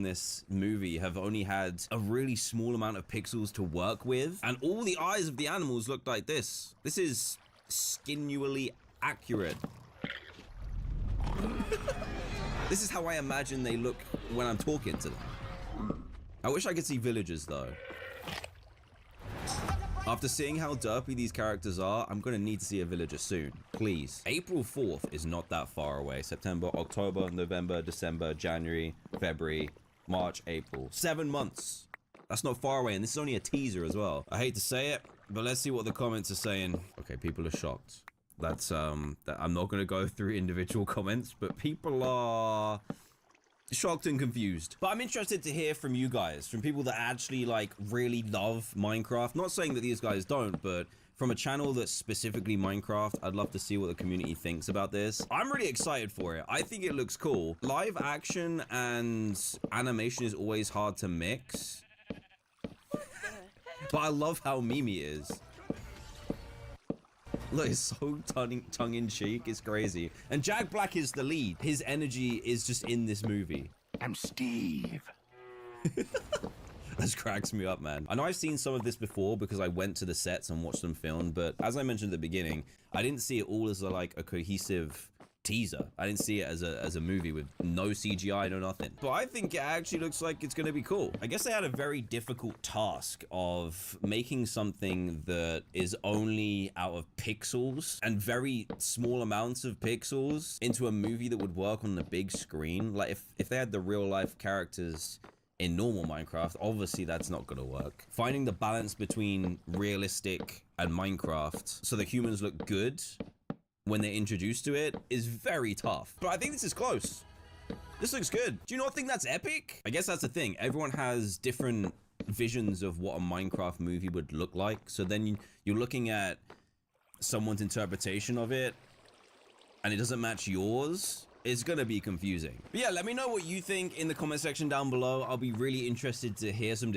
this movie have only had a really small amount of pixels to work with, and all the eyes of the animals look like this. This is skinnually accurate. This is how I imagine they look when I'm talking to them. I wish I could see villagers though. After seeing how derpy these characters are, I'm gonna need to see a villager soon, please. April 4th is not that far away. September, October, November, December, January, February, March, April. 7 months. That's not far away, and this is only a teaser as well. I hate to say it, but let's see what the comments are saying. Okay, people are shocked. That's, I'm not gonna go through individual comments, but people are shocked and confused. But I'm interested to hear from you guys, from people that actually like really love Minecraft. Not saying that these guys don't, but from a channel that's specifically Minecraft, I'd love to see what the community thinks about this. I'm really excited for it. I think it looks cool. Live action and animation is always hard to mix. But I love how Mimi is. Look, it's so tongue-in-cheek, it's crazy. And Jack Black is the lead. His energy is just in this movie. I'm Steve. This cracks me up, man. I know I've seen some of this before because I went to the sets and watched them film, but as I mentioned at the beginning, I didn't see it all as a cohesive teaser. I didn't see it as a movie with no CGI, no nothing. But I think it actually looks like it's gonna be cool. I guess they had a very difficult task of making something that is only out of pixels and very small amounts of pixels into a movie that would work on the big screen. Like if they had the real life characters in normal Minecraft, obviously that's not gonna work. Finding the balance between realistic and Minecraft so the humans look good when they're introduced to it is very tough. But I think this is close. This looks good. Do you not think that's epic? I guess that's the thing. Everyone has different visions of what a Minecraft movie would look like. So then you're looking at someone's interpretation of it and it doesn't match yours. It's gonna be confusing. But yeah, let me know what you think in the comment section down below. I'll be really interested to hear some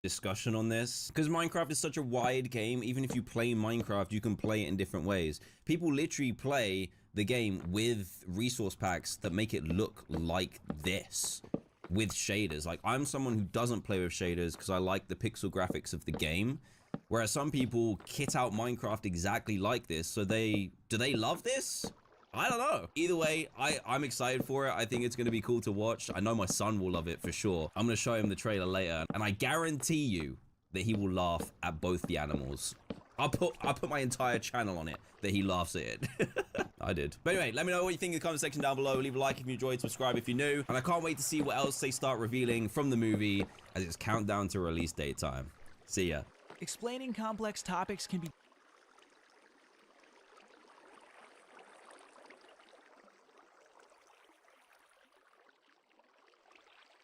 discussion on this because Minecraft is such a wide game. Even if you play Minecraft, you can play it in different ways. People literally play the game with resource packs that make it look like this with shaders. Like, I'm someone who doesn't play with shaders because I like the pixel graphics of the game, whereas some people kit out Minecraft exactly like this. So do they love this? I don't know. Either way, I'm excited for it. I think it's going to be cool to watch. I know my son will love it for sure. I'm going to show him the trailer later, and I guarantee you that he will laugh at both the animals. I'll put my entire channel on it that he laughs at it. I did. But anyway, let me know what you think in the comment section down below. Leave a like if you enjoyed, subscribe if you're new, and I can't wait to see what else they start revealing from the movie as it's countdown to release date time. See ya. Explaining complex topics can be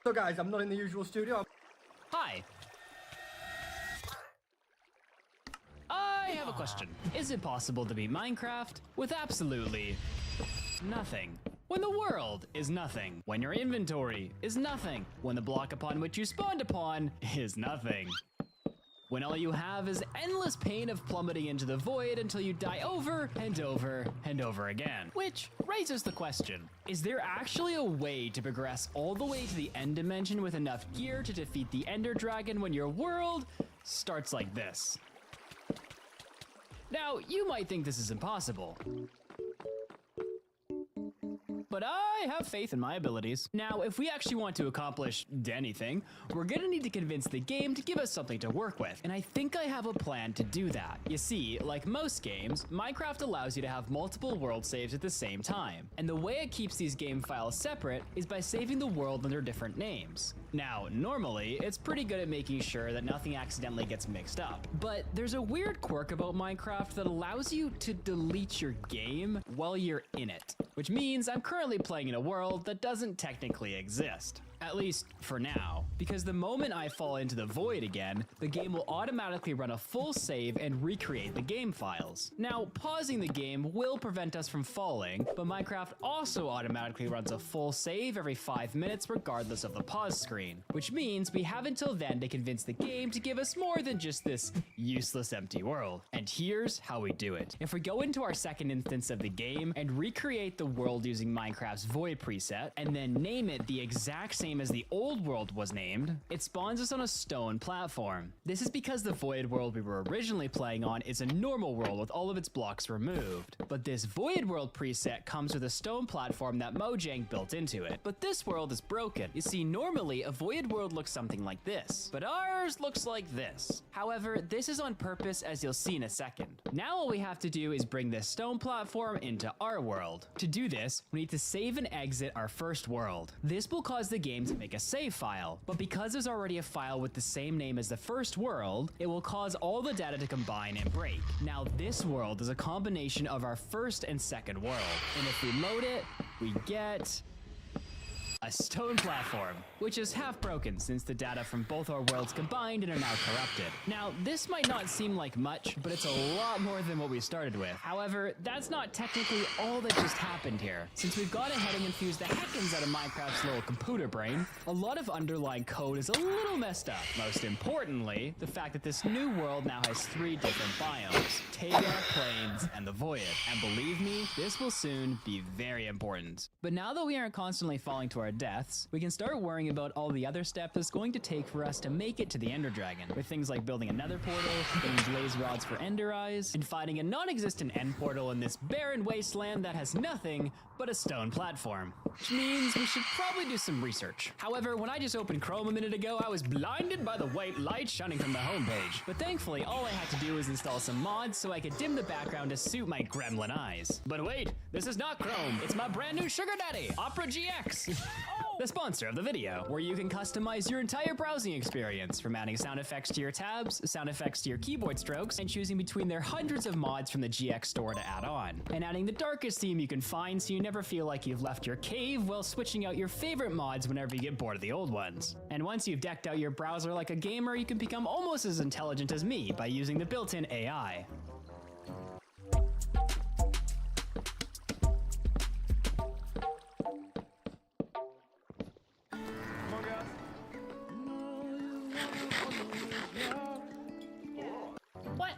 So guys, I'm not in the usual studio. Hi. I have a question. Is it possible to beat Minecraft with absolutely nothing? When the world is nothing, when your inventory is nothing, when the block upon which you spawned upon is nothing. When all you have is endless pain of plummeting into the void until you die over and over and over again. Which raises the question, is there actually a way to progress all the way to the end dimension with enough gear to defeat the Ender Dragon when your world starts like this? Now, you might think this is impossible, but I have faith in my abilities. Now, if we actually want to accomplish anything, we're gonna need to convince the game to give us something to work with, and I think I have a plan to do that. You see, like most games, Minecraft allows you to have multiple world saves at the same time, and the way it keeps these game files separate is by saving the world under different names. Now, normally, it's pretty good at making sure that nothing accidentally gets mixed up, but there's a weird quirk about Minecraft that allows you to delete your game while you're in it, which means I'm currently playing in a world that doesn't technically exist. At least for now, because the moment I fall into the void again, the game will automatically run a full save and recreate the game files. Now, pausing the game will prevent us from falling, but Minecraft also automatically runs a full save every 5 minutes regardless of the pause screen, which means we have until then to convince the game to give us more than just this useless empty world. And here's how we do it. If we go into our second instance of the game and recreate the world using Minecraft's void preset, and then name it the exact same as the old world was named, it spawns us on a stone platform. This is because the void world we were originally playing on is a normal world with all of its blocks removed. But this void world preset comes with a stone platform that Mojang built into it. But this world is broken. You see, normally a void world looks something like this, but ours looks like this. However, this is on purpose, as you'll see in a second. Now all we have to do is bring this stone platform into our world. To do this, we need to save and exit our first world. This will cause the game to make a save file, but because there's already a file with the same name as the first world, it will cause all the data to combine and break. Now this world is a combination of our first and second world, and if we load it, we get a stone platform, which is half broken since the data from both our worlds combined and are now corrupted. Now, this might not seem like much, but it's a lot more than what we started with. However, that's not technically all that just happened here. Since we've gone ahead and infused the heckins out of Minecraft's little computer brain, a lot of underlying code is a little messed up. Most importantly, the fact that this new world now has 3 different biomes: Taiga, Plains, and the Void. And believe me, this will soon be very important. But now that we aren't constantly falling to our deaths, we can start worrying about all the other steps it's going to take for us to make it to the Ender Dragon, with things like building another portal, getting blaze rods for Ender Eyes, and finding a non-existent end portal in this barren wasteland that has nothing but a stone platform. Which means we should probably do some research. However, when I just opened Chrome a minute ago, I was blinded by the white light shining from the homepage. But thankfully, all I had to do was install some mods so I could dim the background to suit my gremlin eyes. But wait, this is not Chrome, it's my brand new sugar daddy, Opera GX. The sponsor of the video, where you can customize your entire browsing experience, from adding sound effects to your tabs, sound effects to your keyboard strokes, and choosing between their hundreds of mods from the GX store to add on. And adding the darkest theme you can find so you never feel like you've left your cave, while switching out your favorite mods whenever you get bored of the old ones. And once you've decked out your browser like a gamer, you can become almost as intelligent as me by using the built-in AI. What?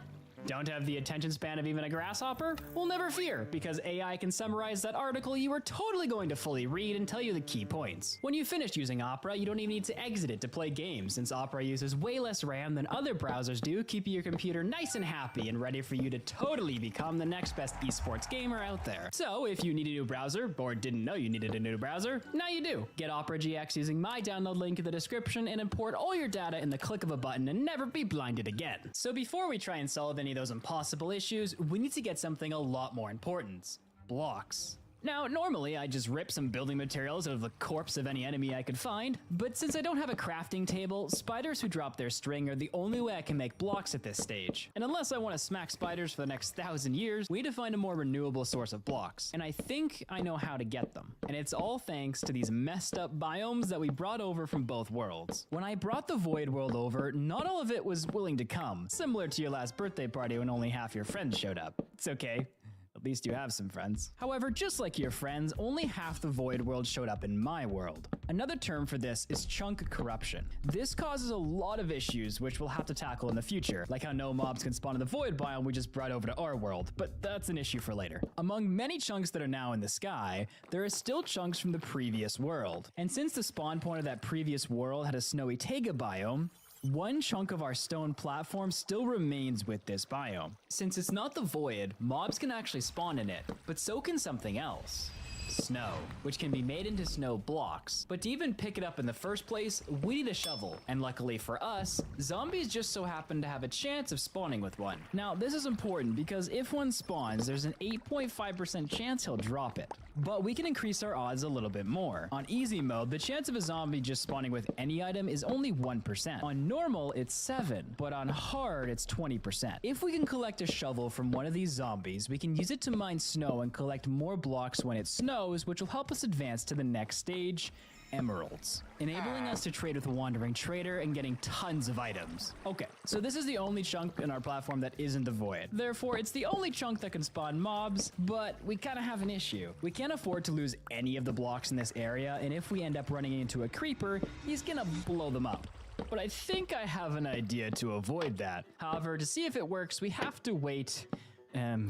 Don't have the attention span of even a grasshopper? Well, never fear, because AI can summarize that article you were totally going to fully read and tell you the key points. When you've finished using Opera, you don't even need to exit it to play games, since Opera uses way less RAM than other browsers do, keeping your computer nice and happy and ready for you to totally become the next best esports gamer out there. So, if you need a new browser, or didn't know you needed a new browser, now you do. Get Opera GX using my download link in the description and import all your data in the click of a button and never be blinded again. So before we try and solve any of those impossible issues, we need to get something a lot more important: blocks. Now, normally I just rip some building materials out of the corpse of any enemy I could find, but since I don't have a crafting table, spiders who drop their string are the only way I can make blocks at this stage. And unless I want to smack spiders for the next 1,000 years, we need to find a more renewable source of blocks. And I think I know how to get them. And it's all thanks to these messed up biomes that we brought over from both worlds. When I brought the Void world over, not all of it was willing to come, similar to your last birthday party when only half your friends showed up. It's okay. At least you have some friends. However, just like your friends, only half the Void world showed up in my world. Another term for this is chunk corruption. This causes a lot of issues which we'll have to tackle in the future, like how no mobs can spawn in the Void biome we just brought over to our world, but that's an issue for later. Among many chunks that are now in the sky, there are still chunks from the previous world. And since the spawn point of that previous world had a snowy taiga biome, one chunk of our stone platform still remains with this biome. Since it's not the Void, mobs can actually spawn in it, but so can something else. snow, which can be made into snow blocks. But to even pick it up in the first place, we need a shovel. And luckily for us, zombies just so happen to have a chance of spawning with one. Now, this is important because if one spawns, there's an 8.5% chance he'll drop it. But we can increase our odds a little bit more. On easy mode, the chance of a zombie just spawning with any item is only 1%. On normal, it's 7, but on hard, it's 20%. If we can collect a shovel from one of these zombies, we can use it to mine snow and collect more blocks when it snows, which will help us advance to the next stage, emeralds, enabling us to trade with a wandering trader and getting tons of items. Okay, so this is the only chunk in our platform that isn't the void. Therefore, it's the only chunk that can spawn mobs, but we kind of have an issue. We can't afford to lose any of the blocks in this area, and if we end up running into a creeper, he's gonna blow them up. But I think I have an idea to avoid that. However, to see if it works, we have to wait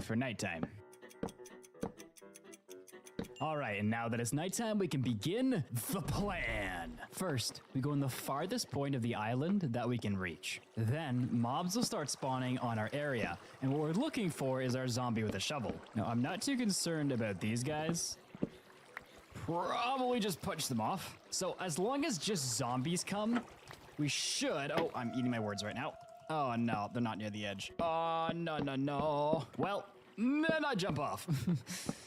for nighttime. All right, and now that it's nighttime, we can begin the plan. First, we go in the farthest point of the island that we can reach. Then, mobs will start spawning on our area, and what we're looking for is our zombie with a shovel. Now, I'm not too concerned about these guys. Probably just punch them off. So, as long as just zombies come, we should... Oh, I'm eating my words right now. Oh, no, they're not near the edge. Oh, no. Well... then I jump off.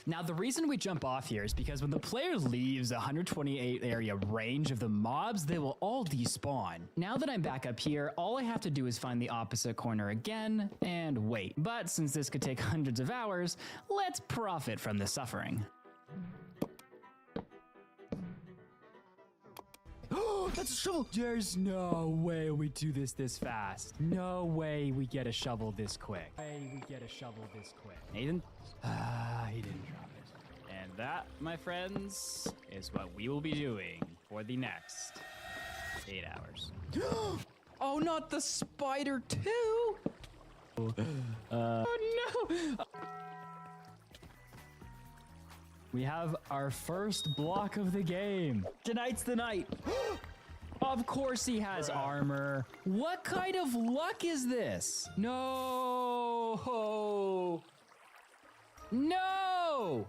Now, the reason we jump off here is because when the player leaves the 128 area range of the mobs, they will all despawn. Now that I'm back up here, all I have to do is find the opposite corner again and wait. But since this could take hundreds of hours, let's profit from the suffering. Oh, that's a shovel! There's no way we do this fast. No way we get a shovel this quick. Nathan? He didn't drop it. And that, my friends, is what we will be doing for the next 8 hours. Oh, not the spider too! Oh no! We have our first block of the game. Tonight's the night. Of course he has armor. What kind of luck is this? No! No!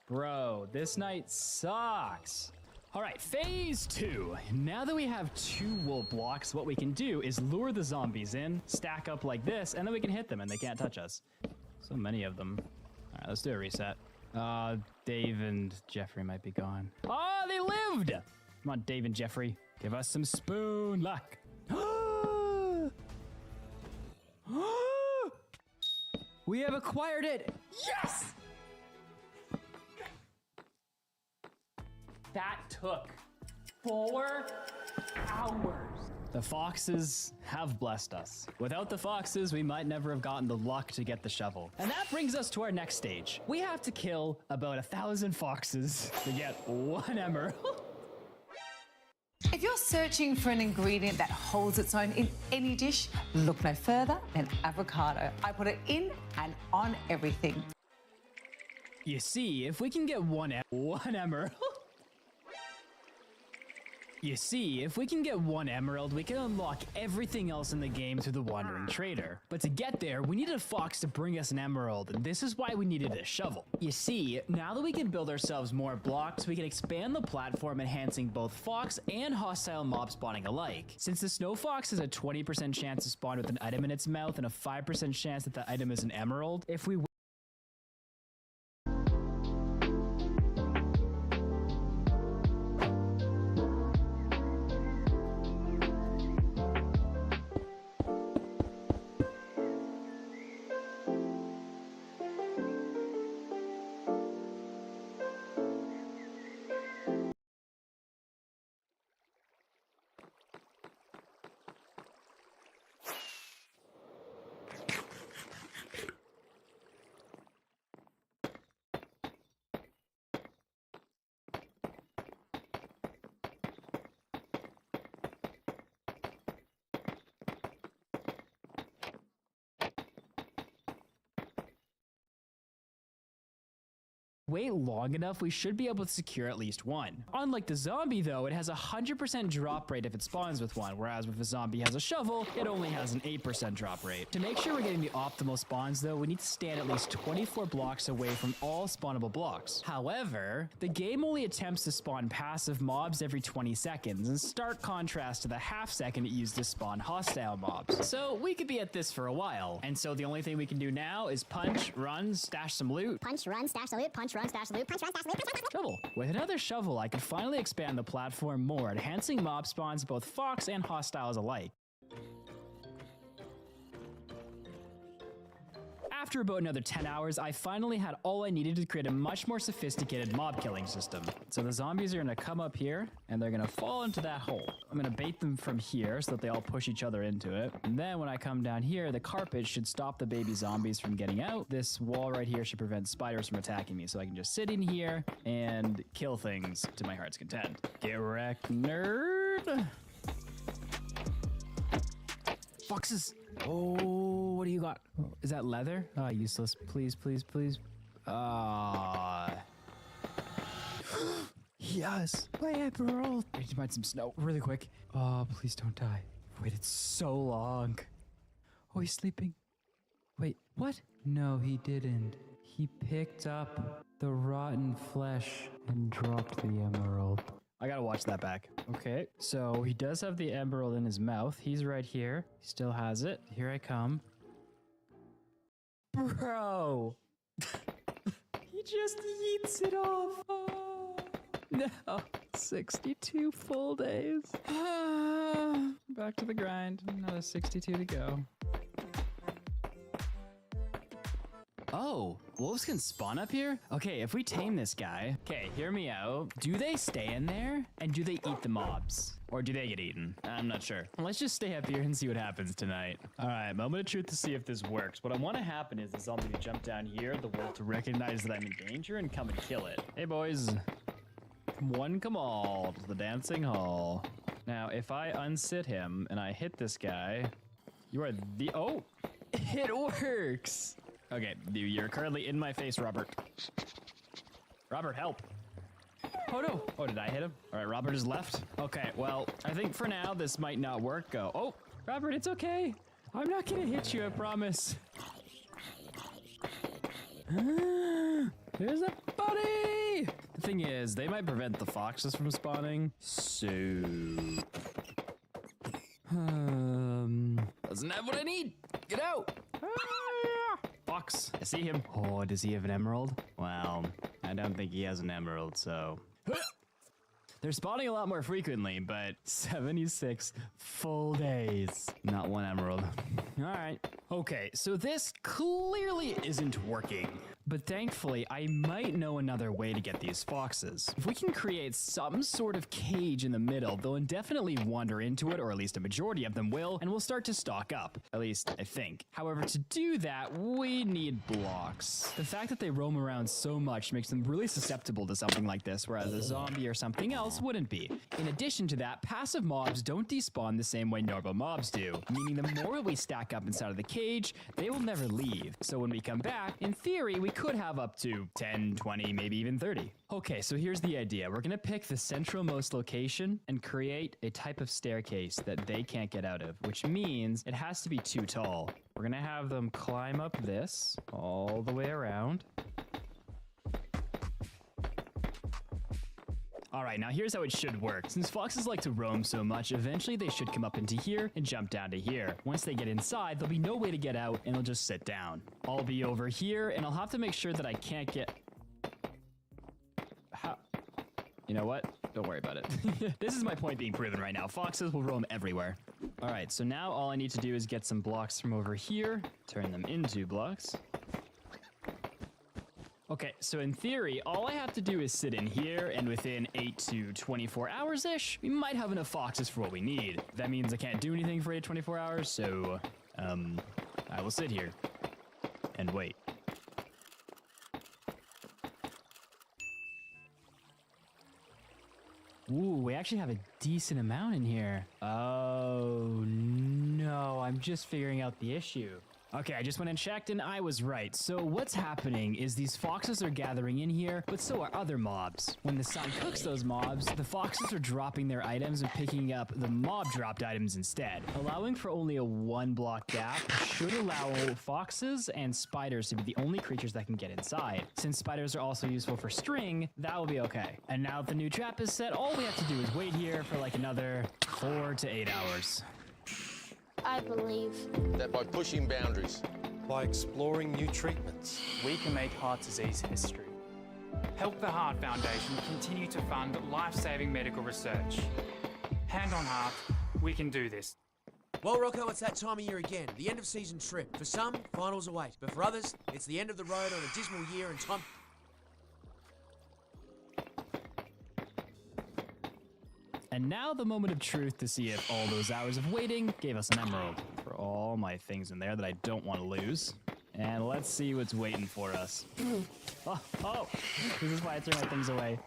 Bro, this night sucks. All right, phase 2. Now that we have 2 wool blocks, what we can do is lure the zombies in, stack up like this, and then we can hit them and they can't touch us. So many of them. All right, let's do a reset. Dave and Jeffrey might be gone. Oh, they lived! Come on, Dave and Jeffrey. Give us some spoon luck. We have acquired it! Yes! That took 4 hours. The foxes have blessed us. Without the foxes, we might never have gotten the luck to get the shovel. And that brings us to our next stage. We have to kill about 1,000 foxes to get 1 emerald. If you're searching for an ingredient that holds its own in any dish, look no further than avocado. I put it in and on everything. You see, if we can get 1 emerald... You see, if we can get 1 emerald, we can unlock everything else in the game through the Wandering Trader. But to get there, we needed a fox to bring us an emerald, and this is why we needed a shovel. You see, now that we can build ourselves more blocks, we can expand the platform, enhancing both fox and hostile mob spawning alike. Since the snow fox has a 20% chance to spawn with an item in its mouth and a 5% chance that the item is an emerald, if we wait long enough, we should be able to secure at least one. Unlike the zombie though, it has a 100% drop rate if it spawns with one, whereas if a zombie has a shovel, it only has an 8% drop rate. To make sure we're getting the optimal spawns though, we need to stand at least 24 blocks away from all spawnable blocks. However, the game only attempts to spawn passive mobs every 20 seconds, in stark contrast to the half second it used to spawn hostile mobs. So we could be at this for a while, and so the only thing we can do now is punch, run, stash some loot. Punch, run, stash the loot, punch, run, stash the loot, punch, run, stash the loot, punch, run, stash the loot. Shovel. With another shovel, I could finally expand the platform more, enhancing mob spawns both fox and hostiles alike. After about another 10 hours, I finally had all I needed to create a much more sophisticated mob killing system. So the zombies are gonna come up here, and they're gonna fall into that hole. I'm gonna bait them from here so that they all push each other into it. And then when I come down here, the carpet should stop the baby zombies from getting out. This wall right here should prevent spiders from attacking me, so I can just sit in here and kill things to my heart's content. Get wrecked, nerd! Foxes! Oh, what do you got? Is that leather? Ah, useless. Please, please, please. Yes! My emerald! I need to find some snow really quick. Oh, please don't die. I've waited so long. Oh, he's sleeping. Wait, what? No, he didn't. He picked up the rotten flesh and dropped the emerald. I gotta watch that back. Okay, so he does have the emerald in his mouth. He's right here. He still has it. Here I come. Bro! He just yeets it off. Oh, no. 62 full days. Back to the grind. Another 62 to go. Oh, wolves can spawn up here? Okay, if we tame this guy... Okay, hear me out. Do they stay in there? And do they eat the mobs? Or do they get eaten? I'm not sure. Let's just stay up here and see what happens tonight. All right, moment of truth to see if this works. What I want to happen is the zombie to jump down here, the wolf to recognize that I'm in danger and come and kill it. Hey, boys. One come all to the dancing hall. Now, if I unsit him and I hit this guy, you are the... Oh, it works. Okay, you're currently in my face, Robert. Robert, help. Oh no. Oh, did I hit him? All right, Robert is left. Okay, well, I think for now this might not work. Go. Oh, Robert, it's okay. I'm not gonna hit you, I promise. There's a buddy. The thing is, they might prevent the foxes from spawning. So, doesn't have what I need. Get out. Fox, I see him. Oh, does he have an emerald? Well, I don't think he has an emerald, so... They're spawning a lot more frequently, but 76 full days. Not one emerald. All right. Okay, so this clearly isn't working. But thankfully, I might know another way to get these foxes. If we can create some sort of cage in the middle, they'll indefinitely wander into it, or at least a majority of them will, and we'll start to stock up. At least, I think. However, to do that, we need blocks. The fact that they roam around so much makes them really susceptible to something like this, whereas a zombie or something else wouldn't be. In addition to that, passive mobs don't despawn the same way normal mobs do, meaning the more we stack up inside of the cage, they will never leave. So when we come back, in theory, we could have up to 10, 20, maybe even 30. Okay, so here's the idea. We're gonna pick the centralmost location and create a type of staircase that they can't get out of, which means it has to be too tall. We're gonna have them climb up this all the way around. Alright, now here's how it should work. Since foxes like to roam so much, eventually they should come up into here and jump down to here. Once they get inside, there'll be no way to get out and they'll just sit down. I'll be over here and I'll have to make sure that I can't get... How? You know what? Don't worry about it. This is my point being proven right now. Foxes will roam everywhere. Alright, so now all I need to do is get some blocks from over here, turn them into blocks. Okay, so in theory, all I have to do is sit in here, and within 8 to 24 hours-ish, we might have enough foxes for what we need. That means I can't do anything for 8 to 24 hours, so, I will sit here and wait. Ooh, we actually have a decent amount in here. Oh, no, I'm just figuring out the issue. Okay, I just went and checked and I was right. So what's happening is these foxes are gathering in here, but so are other mobs. When the sun cooks those mobs, the foxes are dropping their items and picking up the mob dropped items instead. Allowing for only a 1 block gap should allow foxes and spiders to be the only creatures that can get inside. Since spiders are also useful for string, that will be okay. And now that the new trap is set, all we have to do is wait here for like another 4 to 8 hours. I believe. That by pushing boundaries. By exploring new treatments. We can make heart disease history. Help the Heart Foundation continue to fund life-saving medical research. Hand on heart, we can do this. Well, Rocco, it's that time of year again. The end of season trip. For some, finals await. But for others, it's the end of the road on a dismal year and time... And now the moment of truth to see if all those hours of waiting gave us an emerald. For all my things in there that I don't want to lose. And let's see what's waiting for us. Oh, this is why I threw my things away.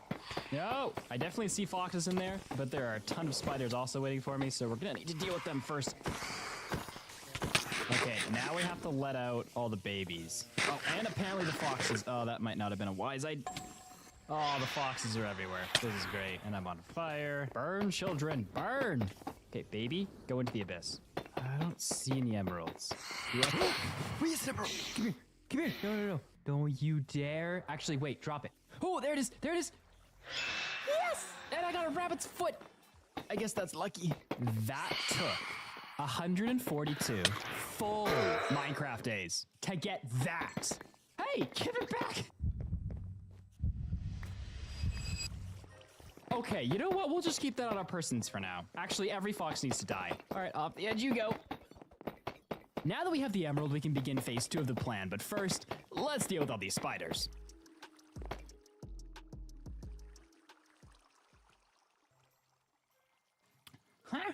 No, I definitely see foxes in there, but there are a ton of spiders also waiting for me, so we're gonna need to deal with them first. Okay, now we have to let out all the babies. Oh, and apparently the foxes. Oh, that might not have been a wise idea. Oh, the foxes are everywhere. This is great. And I'm on fire. Burn, children, burn! Okay, baby, go into the abyss. I don't see any emeralds. Yeah. Where's the emerald? Come here. Come here. No. Don't you dare. Actually, wait, drop it. Oh, there it is. There it is. Yes! And I got a rabbit's foot. I guess that's lucky. That took 142 full Minecraft days to get that. Hey, give it back. Okay, you know what? We'll just keep that on our persons for now. Actually, every fox needs to die. All right, off the edge you go. Now that we have the emerald, we can begin phase 2 of the plan. But first, let's deal with all these spiders. Huh?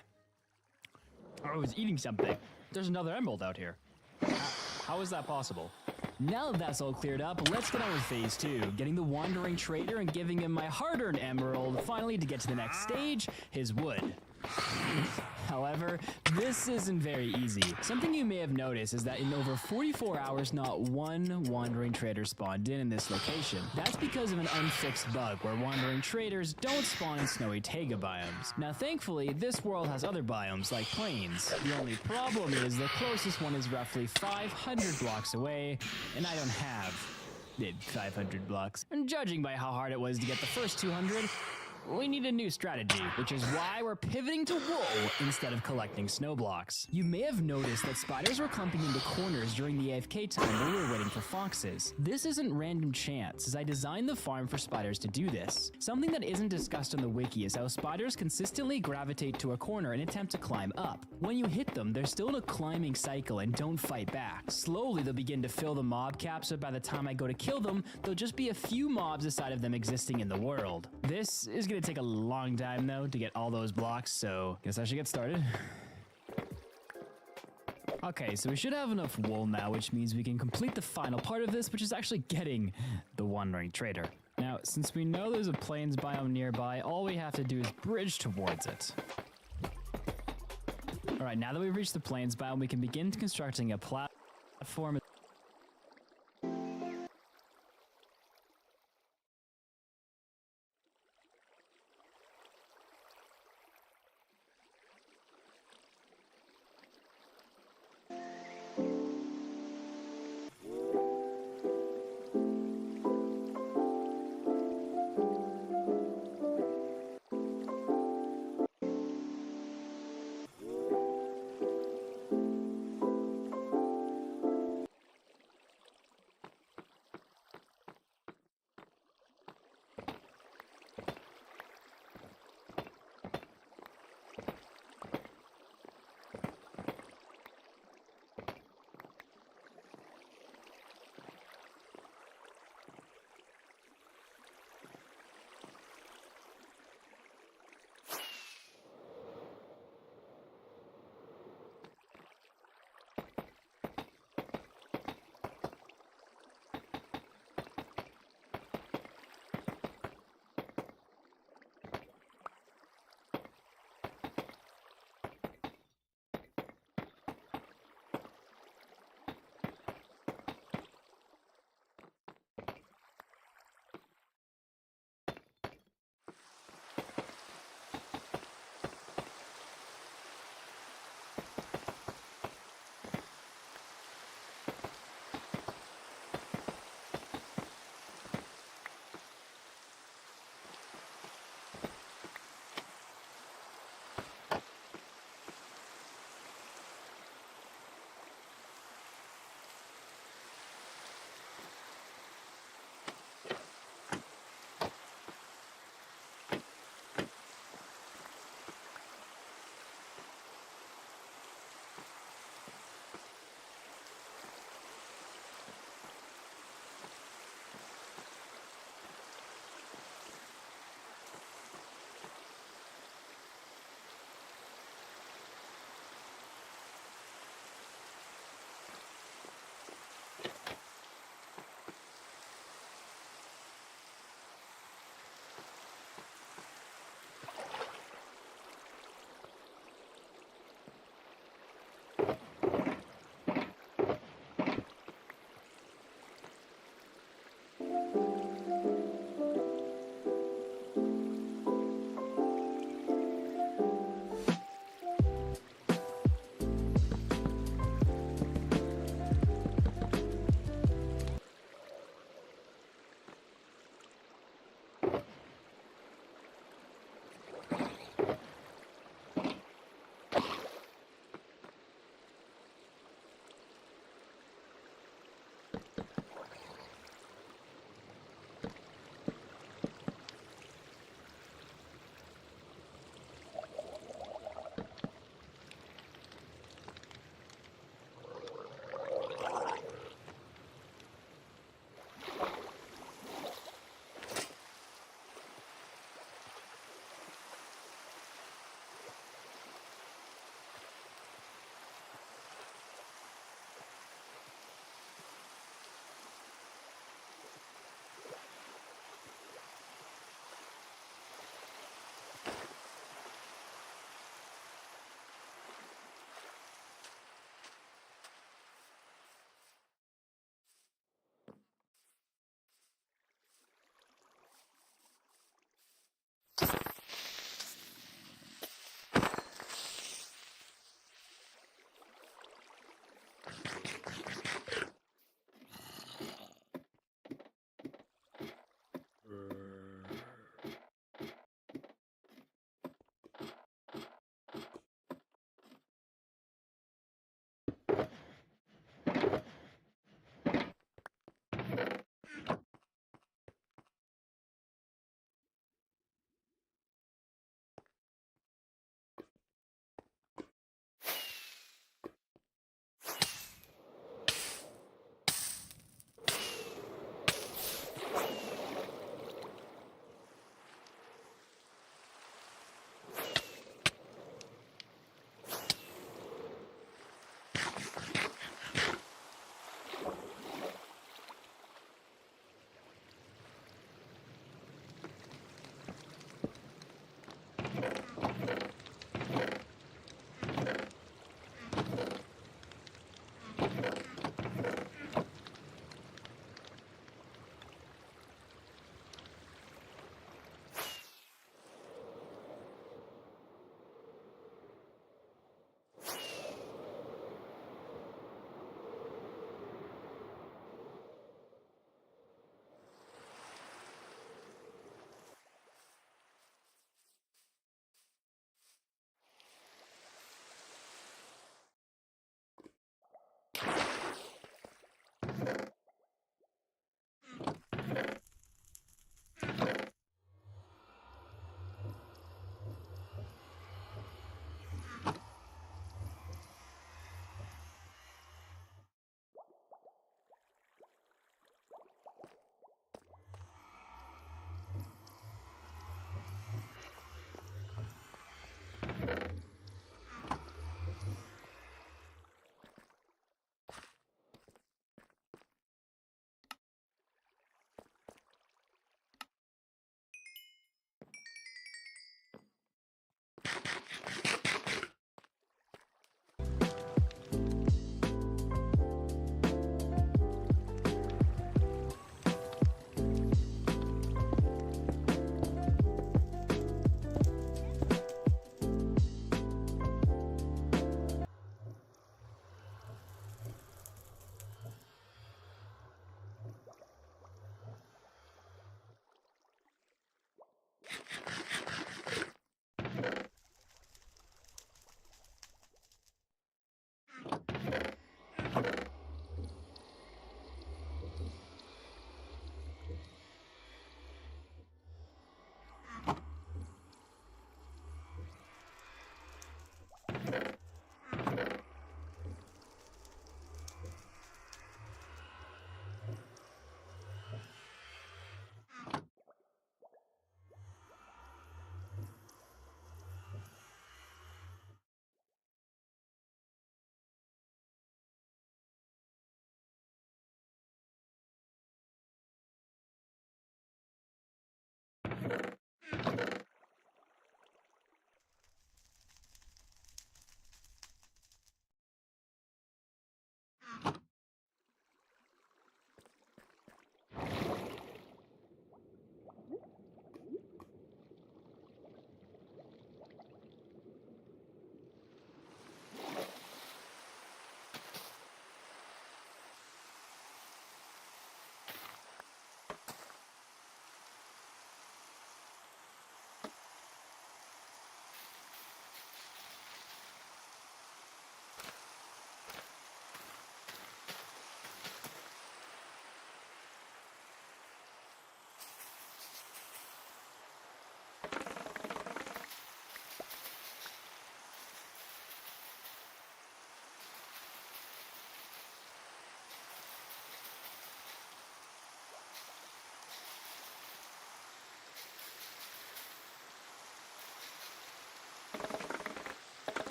Oh, I was eating something. There's another emerald out here. How is that possible? Now that that's all cleared up, let's get on with phase 2, getting the wandering trader and giving him my hard-earned emerald, finally to get to the next stage, his wood. However, this isn't very easy. Something you may have noticed is that in over 44 hours, not one wandering trader spawned in this location. That's because of an unfixed bug where wandering traders don't spawn in snowy taiga biomes. Now, thankfully, this world has other biomes like plains. The only problem is the closest one is roughly 500 blocks away, and I don't have 500 blocks. And judging by how hard it was to get the first 200, we need a new strategy, which is why we're pivoting to wool instead of collecting snow blocks. You may have noticed that spiders were clumping into corners during the AFK time while we were waiting for foxes. This isn't random chance, as I designed the farm for spiders to do this. Something that isn't discussed on the wiki is how spiders consistently gravitate to a corner and attempt to climb up. When you hit them, they're still in a climbing cycle and don't fight back. Slowly, they'll begin to fill the mob cap, so by the time I go to kill them, there'll just be a few mobs aside of them existing in the world. This is gonna take a long time though to get all those blocks, so guess I should get started. Okay, so we should have enough wool now, which means we can complete the final part of this, which is actually getting the wandering trader. Now, since we know there's a plains biome nearby, all we have to do is bridge towards it. All right, now that we've reached the plains biome, we can begin constructing a platform.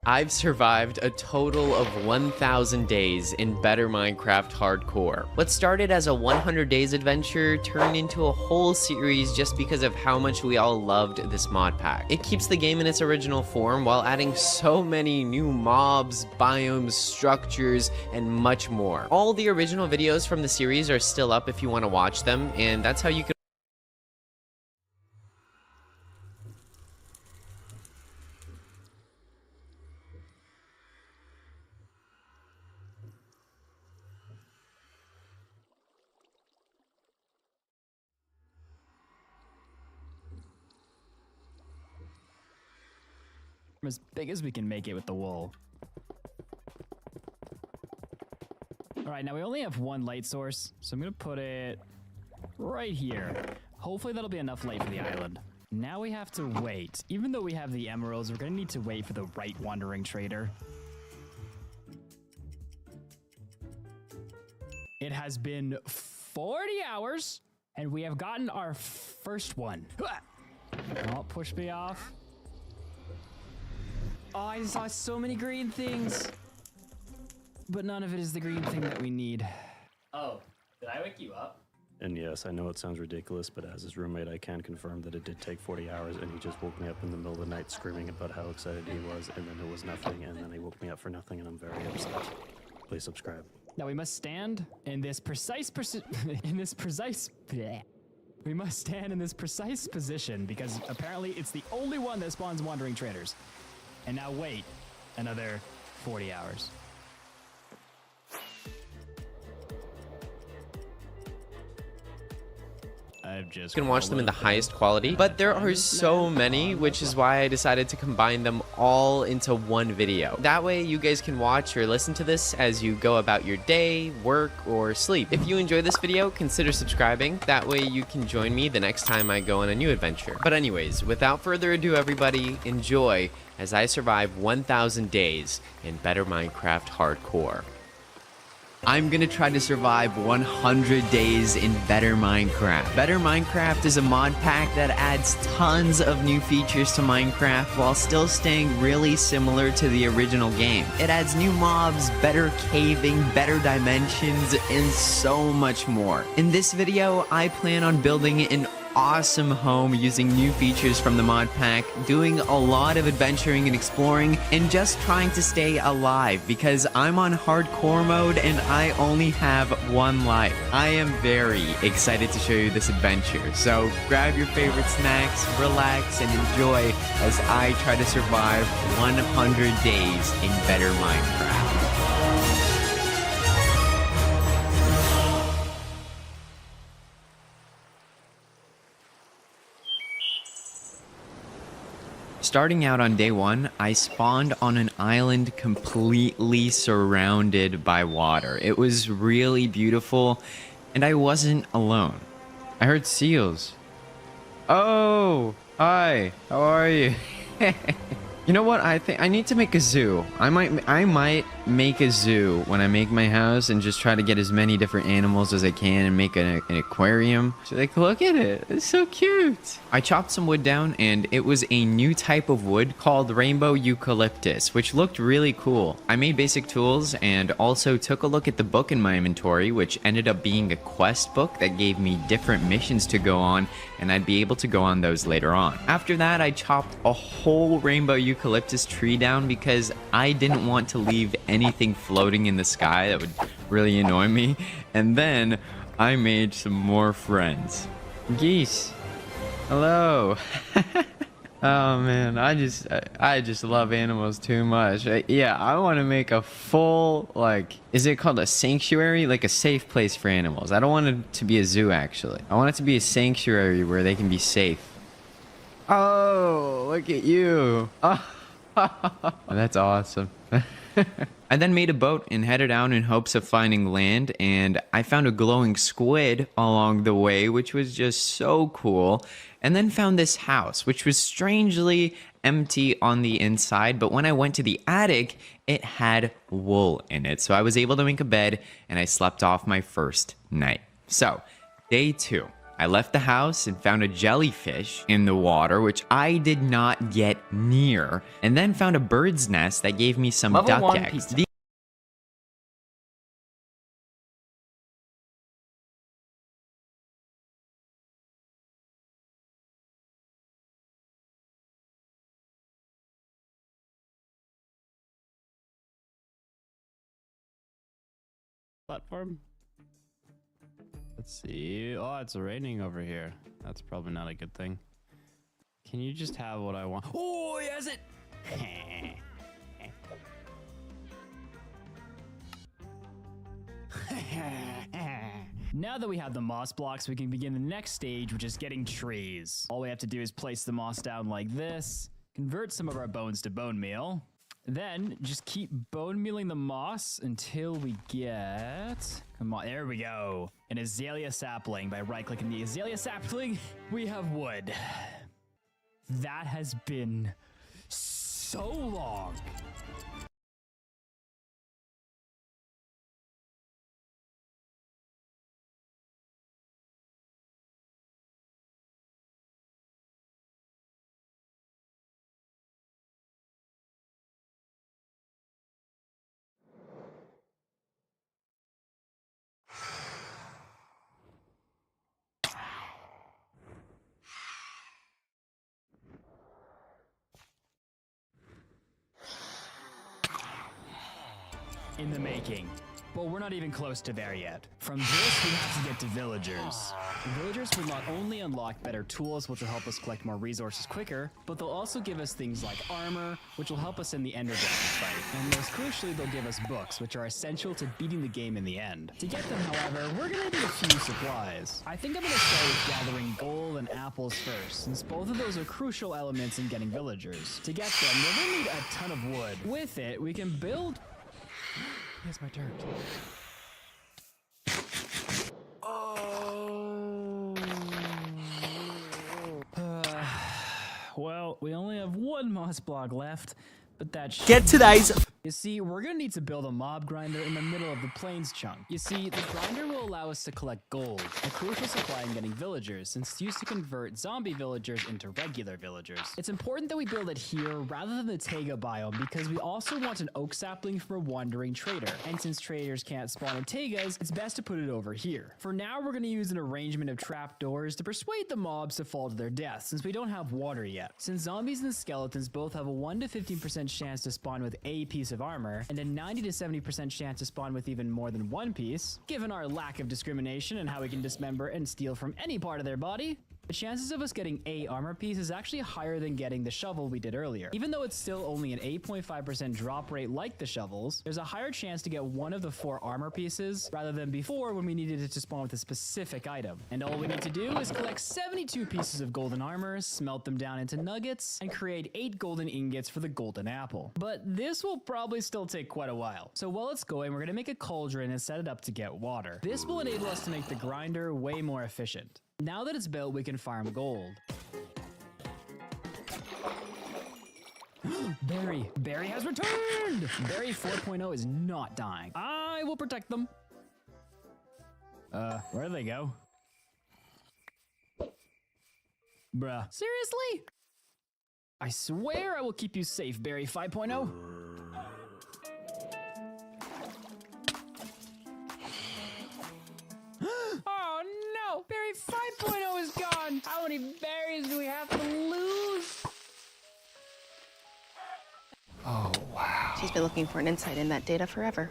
I've survived a total of 1,000 days in Better Minecraft Hardcore. What started as a 100 days adventure turned into a whole series just because of how much we all loved this mod pack. It keeps the game in its original form while adding so many new mobs, biomes, structures, and much more. All the original videos from the series are still up if you want to watch them, and that's how you can as big as we can make it with the wool. All right, now we only have one light source, so I'm gonna put it right here. Hopefully that'll be enough light for the island. Now we have to wait. Even though we have the emeralds, we're gonna need to wait for the right wandering trader. It has been 40 hours, and we have gotten our first one. Oh, push me off. Oh, I saw so many green things. But none of it is the green thing that we need. Oh, did I wake you up? And yes, I know it sounds ridiculous, but as his roommate, I can confirm that it did take 40 hours, and he just woke me up in the middle of the night screaming about how excited he was, and then it was nothing, and then he woke me up for nothing, and I'm very upset. Please subscribe. Now we must stand in this precise We must stand in this precise position because apparently it's the only one that spawns wandering traders. And now wait another 40 hours. You can watch them in the highest quality, but there are so many, which is why I decided to combine them all into one video. That way you guys can watch or listen to this as you go about your day, work, or sleep. If you enjoyed this video, consider subscribing. That way you can join me the next time I go on a new adventure. But anyways, without further ado, everybody, enjoy as I survive 1,000 days in Better Minecraft Hardcore. I'm gonna try to survive 100 days in Better Minecraft. Better Minecraft is a mod pack that adds tons of new features to Minecraft while still staying really similar to the original game. It adds new mobs, better caving, better dimensions, and so much more. In this video, I plan on building an awesome home using new features from the mod pack, doing a lot of adventuring and exploring, and just trying to stay alive because I'm on hardcore mode and I only have one life. I am very excited to show you this adventure, so grab your favorite snacks, relax, and enjoy as I try to survive 100 days in Better Minecraft. Starting out on day 1, I spawned on an island completely surrounded by water. It was really beautiful, and I wasn't alone. I heard seals. Oh, hi, how are you? You know what? I think I need to make a zoo. I might make a zoo when I make my house and just try to get as many different animals as I can and make an aquarium. So like, look at it. It's so cute. I chopped some wood down and it was a new type of wood called rainbow eucalyptus, which looked really cool. I made basic tools and also took a look at the book in my inventory, which ended up being a quest book that gave me different missions to go on, and I'd be able to go on those later on. After that, I chopped a whole rainbow eucalyptus tree down because I didn't want to leave anything floating in the sky that would really annoy me. And then I made some more friends. Geese. Hello. Oh man, I just love animals too much. Yeah, I want to make a full, like, is it called a sanctuary? Like a safe place for animals. I don't want it to be a zoo, actually. I want it to be a sanctuary where they can be safe. Oh, look at you. Oh, that's awesome. I then made a boat and headed out in hopes of finding land, and I found a glowing squid along the way, which was just so cool. And then found this house, which was strangely empty on the inside, but when I went to the attic, it had wool in it. So I was able to make a bed, and I slept off my first night. So, day 2. I left the house and found a jellyfish in the water, which I did not get near, and then found a bird's nest that gave me some duck eggs. Platform. Let's see. Oh, it's raining over here. That's probably not a good thing. Can you just have what I want? Oh, he has it! Now that we have the moss blocks, we can begin the next stage, which is getting trees. All we have to do is place the moss down like this, convert some of our bones to bone meal, then just keep bone mealing the moss until we get, come on, there we go, an azalea sapling. By right-clicking the azalea sapling, we have wood. That has been so long. In the making. But we're not even close to there yet. From this, we have to get to villagers. Villagers will not only unlock better tools, which will help us collect more resources quicker, but they'll also give us things like armor, which will help us in the Ender Dragon fight. And most crucially, they'll give us books, which are essential to beating the game in the end. To get them, however, we're gonna need a few supplies. I think I'm gonna start with gathering gold and apples first, since both of those are crucial elements in getting villagers. To get them, we're gonna need a ton of wood. With it, we can build... Here's my dirt. Oh. Well, we only have one moss block left, but that Get today's... You see, we're gonna need to build a mob grinder in the middle of the plains chunk. You see, the grinder will allow us to collect gold, a crucial supply in getting villagers, since it's used to convert zombie villagers into regular villagers. It's important that we build it here rather than the taiga biome because we also want an oak sapling for a wandering trader, and since traders can't spawn in taigas, it's best to put it over here. For now, we're gonna use an arrangement of trapdoors to persuade the mobs to fall to their death, since we don't have water yet. Since zombies and skeletons both have a 1 to 15% chance to spawn with a piece of armor, and a 90 to 70% chance to spawn with even more than one piece, given our lack of discrimination and how we can dismember and steal from any part of their body, the chances of us getting a armor piece is actually higher than getting the shovel we did earlier. Even though it's still only an 8.5% drop rate like the shovels, there's a higher chance to get one of the 4 armor pieces rather than before when we needed it to spawn with a specific item. And all we need to do is collect 72 pieces of golden armor, smelt them down into nuggets, and create 8 golden ingots for the golden apple. But this will probably still take quite a while. So while it's going, we're gonna make a cauldron and set it up to get water. This will enable us to make the grinder way more efficient. Now that it's built, we can farm gold. Barry has returned! Barry 4.0 is not dying. I will protect them. Where do they go? Bruh. Seriously? I swear I will keep you safe, Barry 5.0. Oh no! Barry 5.0 is gone! How many berries do we have to lose? Oh, wow. She's been looking for an insight in that data forever.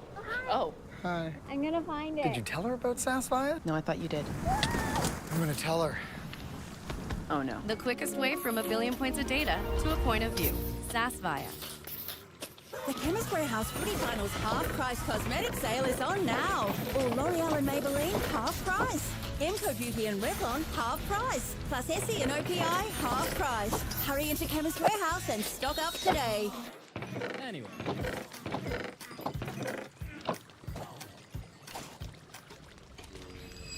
Oh. Hi. I'm gonna find it. Did you tell her about Sassfire? No, I thought you did. I'm gonna tell her. Oh, no. The quickest way from a billion points of data to a point of view. SassVia. The Chemist Warehouse Footy Finals half-price cosmetic sale is on now. All L'Oreal and Maybelline, half price. Imco Beauty and Revlon, half price. Plus Essie and OPI, half price. Hurry into Chemist Warehouse and stock up today. Anyway.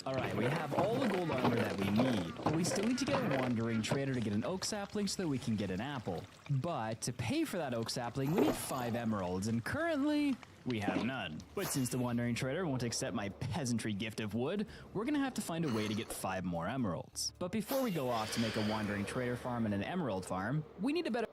Alright, we have all the gold armor that we need, but we still need to get a wandering trader to get an oak sapling so that we can get an apple. But to pay for that oak sapling, we need 5 emeralds, and currently, we have none. But since the wandering trader won't accept my peasantry gift of wood, we're gonna have to find a way to get 5 more emeralds. But before we go off to make a wandering trader farm and an emerald farm, we need a better...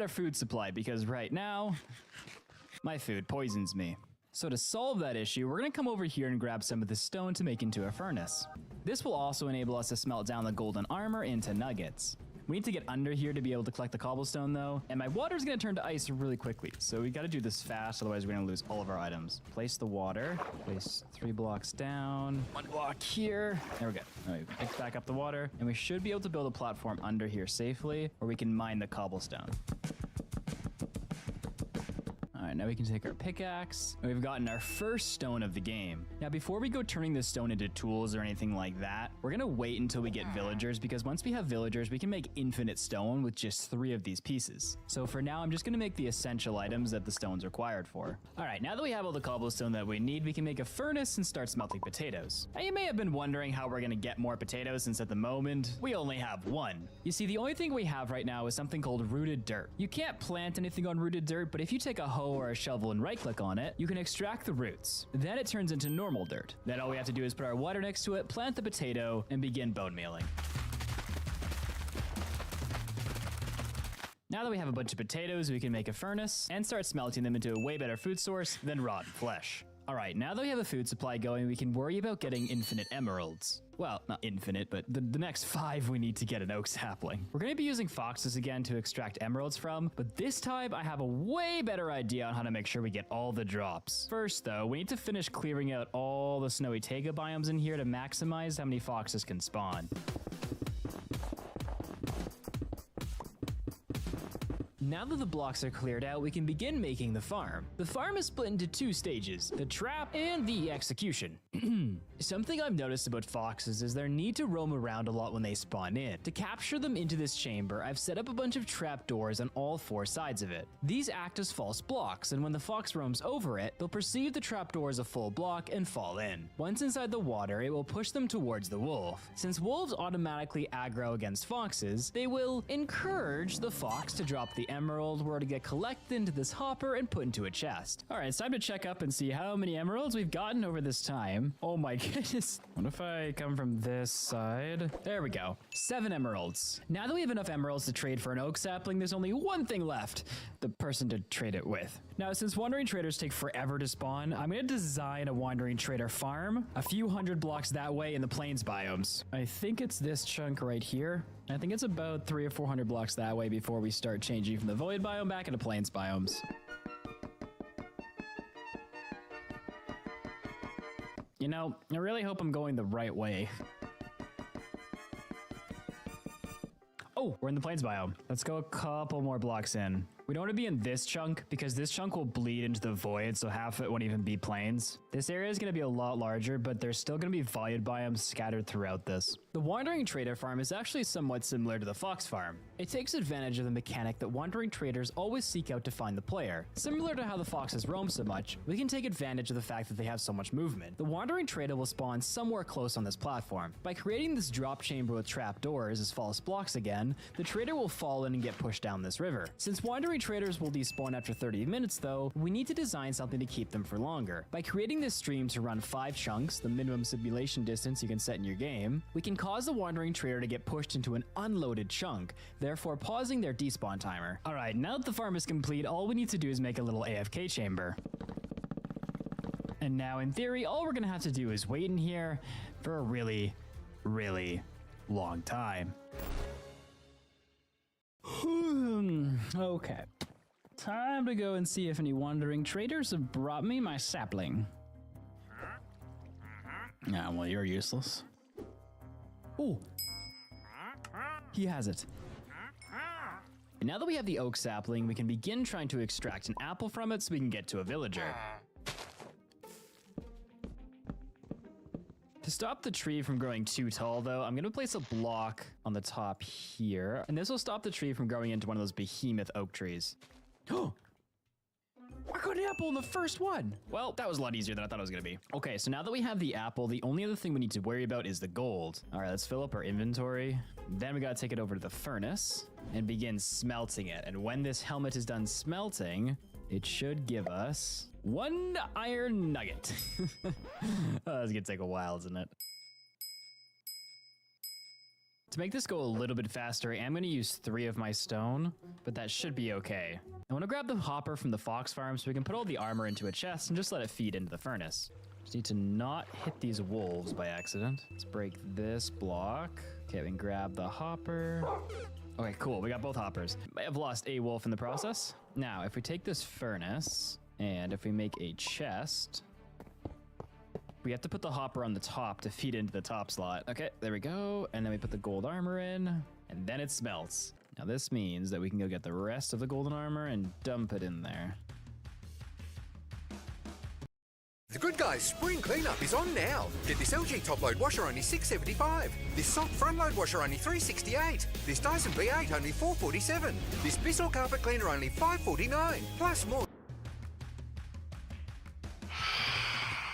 better food supply because right now, my food poisons me. So to solve that issue, we're gonna come over here and grab some of the stone to make into a furnace. This will also enable us to smelt down the golden armor into nuggets. We need to get under here to be able to collect the cobblestone though, and my water's gonna turn to ice really quickly, so we gotta do this fast, otherwise we're gonna lose all of our items. Place the water, place 3 blocks down, 1 block here. There we go. All right, pick back up the water, and we should be able to build a platform under here safely, where we can mine the cobblestone. All right, now we can take our pickaxe, and we've gotten our first stone of the game. Now, before we go turning this stone into tools or anything like that, we're gonna wait until we get villagers, because once we have villagers, we can make infinite stone with just 3 of these pieces. So for now, I'm just gonna make the essential items that the stone's required for. All right, now that we have all the cobblestone that we need, we can make a furnace and start smelting potatoes. Now, you may have been wondering how we're gonna get more potatoes, since at the moment, we only have 1. You see, the only thing we have right now is something called rooted dirt. You can't plant anything on rooted dirt, but if you take a hoe or a shovel and right click on it, you can extract the roots. Then it turns into normal dirt. Then all we have to do is put our water next to it, plant the potato, and begin bone mealing. Now that we have a bunch of potatoes, we can make a furnace and start smelting them into a way better food source than rotten flesh. All right, now that we have a food supply going, we can worry about getting infinite emeralds. Well, not infinite, but the next 5 we need to get an oak sapling. We're gonna be using foxes again to extract emeralds from, but this time I have a way better idea on how to make sure we get all the drops. First though, we need to finish clearing out all the snowy taiga biomes in here to maximize how many foxes can spawn. Now that the blocks are cleared out, we can begin making the farm. The farm is split into 2 stages, the trap and the execution. Something I've noticed about foxes is their need to roam around a lot when they spawn in. To capture them into this chamber, I've set up a bunch of trap doors on all 4 sides of it. These act as false blocks, and when the fox roams over it, they'll perceive the trap door as a full block and fall in. Once inside the water, it will push them towards the wolf. Since wolves automatically aggro against foxes, they will encourage the fox to drop the emerald where to get collected into this hopper and put into a chest. All right, it's time to check up and see how many emeralds we've gotten over this time. Oh my goodness. What if I come from this side? There we go. 7 emeralds. Now that we have enough emeralds to trade for an oak sapling, there's only one thing left. The person to trade it with. Now, since wandering traders take forever to spawn, I'm gonna design a wandering trader farm a few hundred blocks that way in the plains biomes. I think it's this chunk right here. I think it's about 300 or 400 blocks that way before we start changing from the void biome back into plains biomes. You know, I really hope I'm going the right way. Oh, we're in the plains biome. Let's go a couple more blocks in. We don't want to be in this chunk because this chunk will bleed into the void, so half of it won't even be plains. This area is going to be a lot larger, but there's still going to be void biomes scattered throughout this. The Wandering Trader farm is actually somewhat similar to the Fox farm. It takes advantage of the mechanic that wandering traders always seek out to find the player. Similar to how the foxes roam so much, we can take advantage of the fact that they have so much movement. The Wandering Trader will spawn somewhere close on this platform. By creating this drop chamber with trap doors as false blocks again, the trader will fall in and get pushed down this river. Since Wandering Traders will despawn after 30 minutes though, we need to design something to keep them for longer. By creating this stream to run 5 chunks, the minimum simulation distance you can set in your game, we can cause the Wandering Trader to get pushed into an unloaded chunk, therefore pausing their despawn timer. Alright, now that the farm is complete, all we need to do is make a little AFK chamber. And now in theory, all we're gonna have to do is wait in here for a really, really long time. Okay. Time to go and see if any wandering traders have brought me my sapling. Yeah, well, you're useless. Ooh. He has it. And now that we have the oak sapling, we can begin trying to extract an apple from it so we can get to a villager. To stop the tree from growing too tall though, I'm gonna place a block on the top here, and this will stop the tree from growing into one of those behemoth oak trees. Oh! I got an apple in the first one! Well, that was a lot easier than I thought it was gonna be. Okay, so now that we have the apple, the only other thing we need to worry about is the gold. All right, let's fill up our inventory. Then we gotta take it over to the furnace and begin smelting it. And when this helmet is done smelting, it should give us 1 iron nugget. Oh, that's gonna take a while, isn't it? To make this go a little bit faster, I'm going to use 3 of my stone, but that should be okay. I want to grab the hopper from the fox farm so we can put all the armor into a chest and just let it feed into the furnace. Just need to not hit these wolves by accident. Let's break this block. Okay, we can grab the hopper. Okay, cool. We got both hoppers. Might have lost a wolf in the process. Now, if we take this furnace and if we make a chest, we have to put the hopper on the top to feed into the top slot. Okay, there we go. And then we put the gold armor in, and then it smelts. Now this means that we can go get the rest of the golden armor and dump it in there. The Good Guys spring cleanup is on now. Get this LG top load washer only $6.75. This soft front load washer only $3.68. This Dyson V8 only $4.47. This Bissell carpet cleaner only $5.49. Plus more.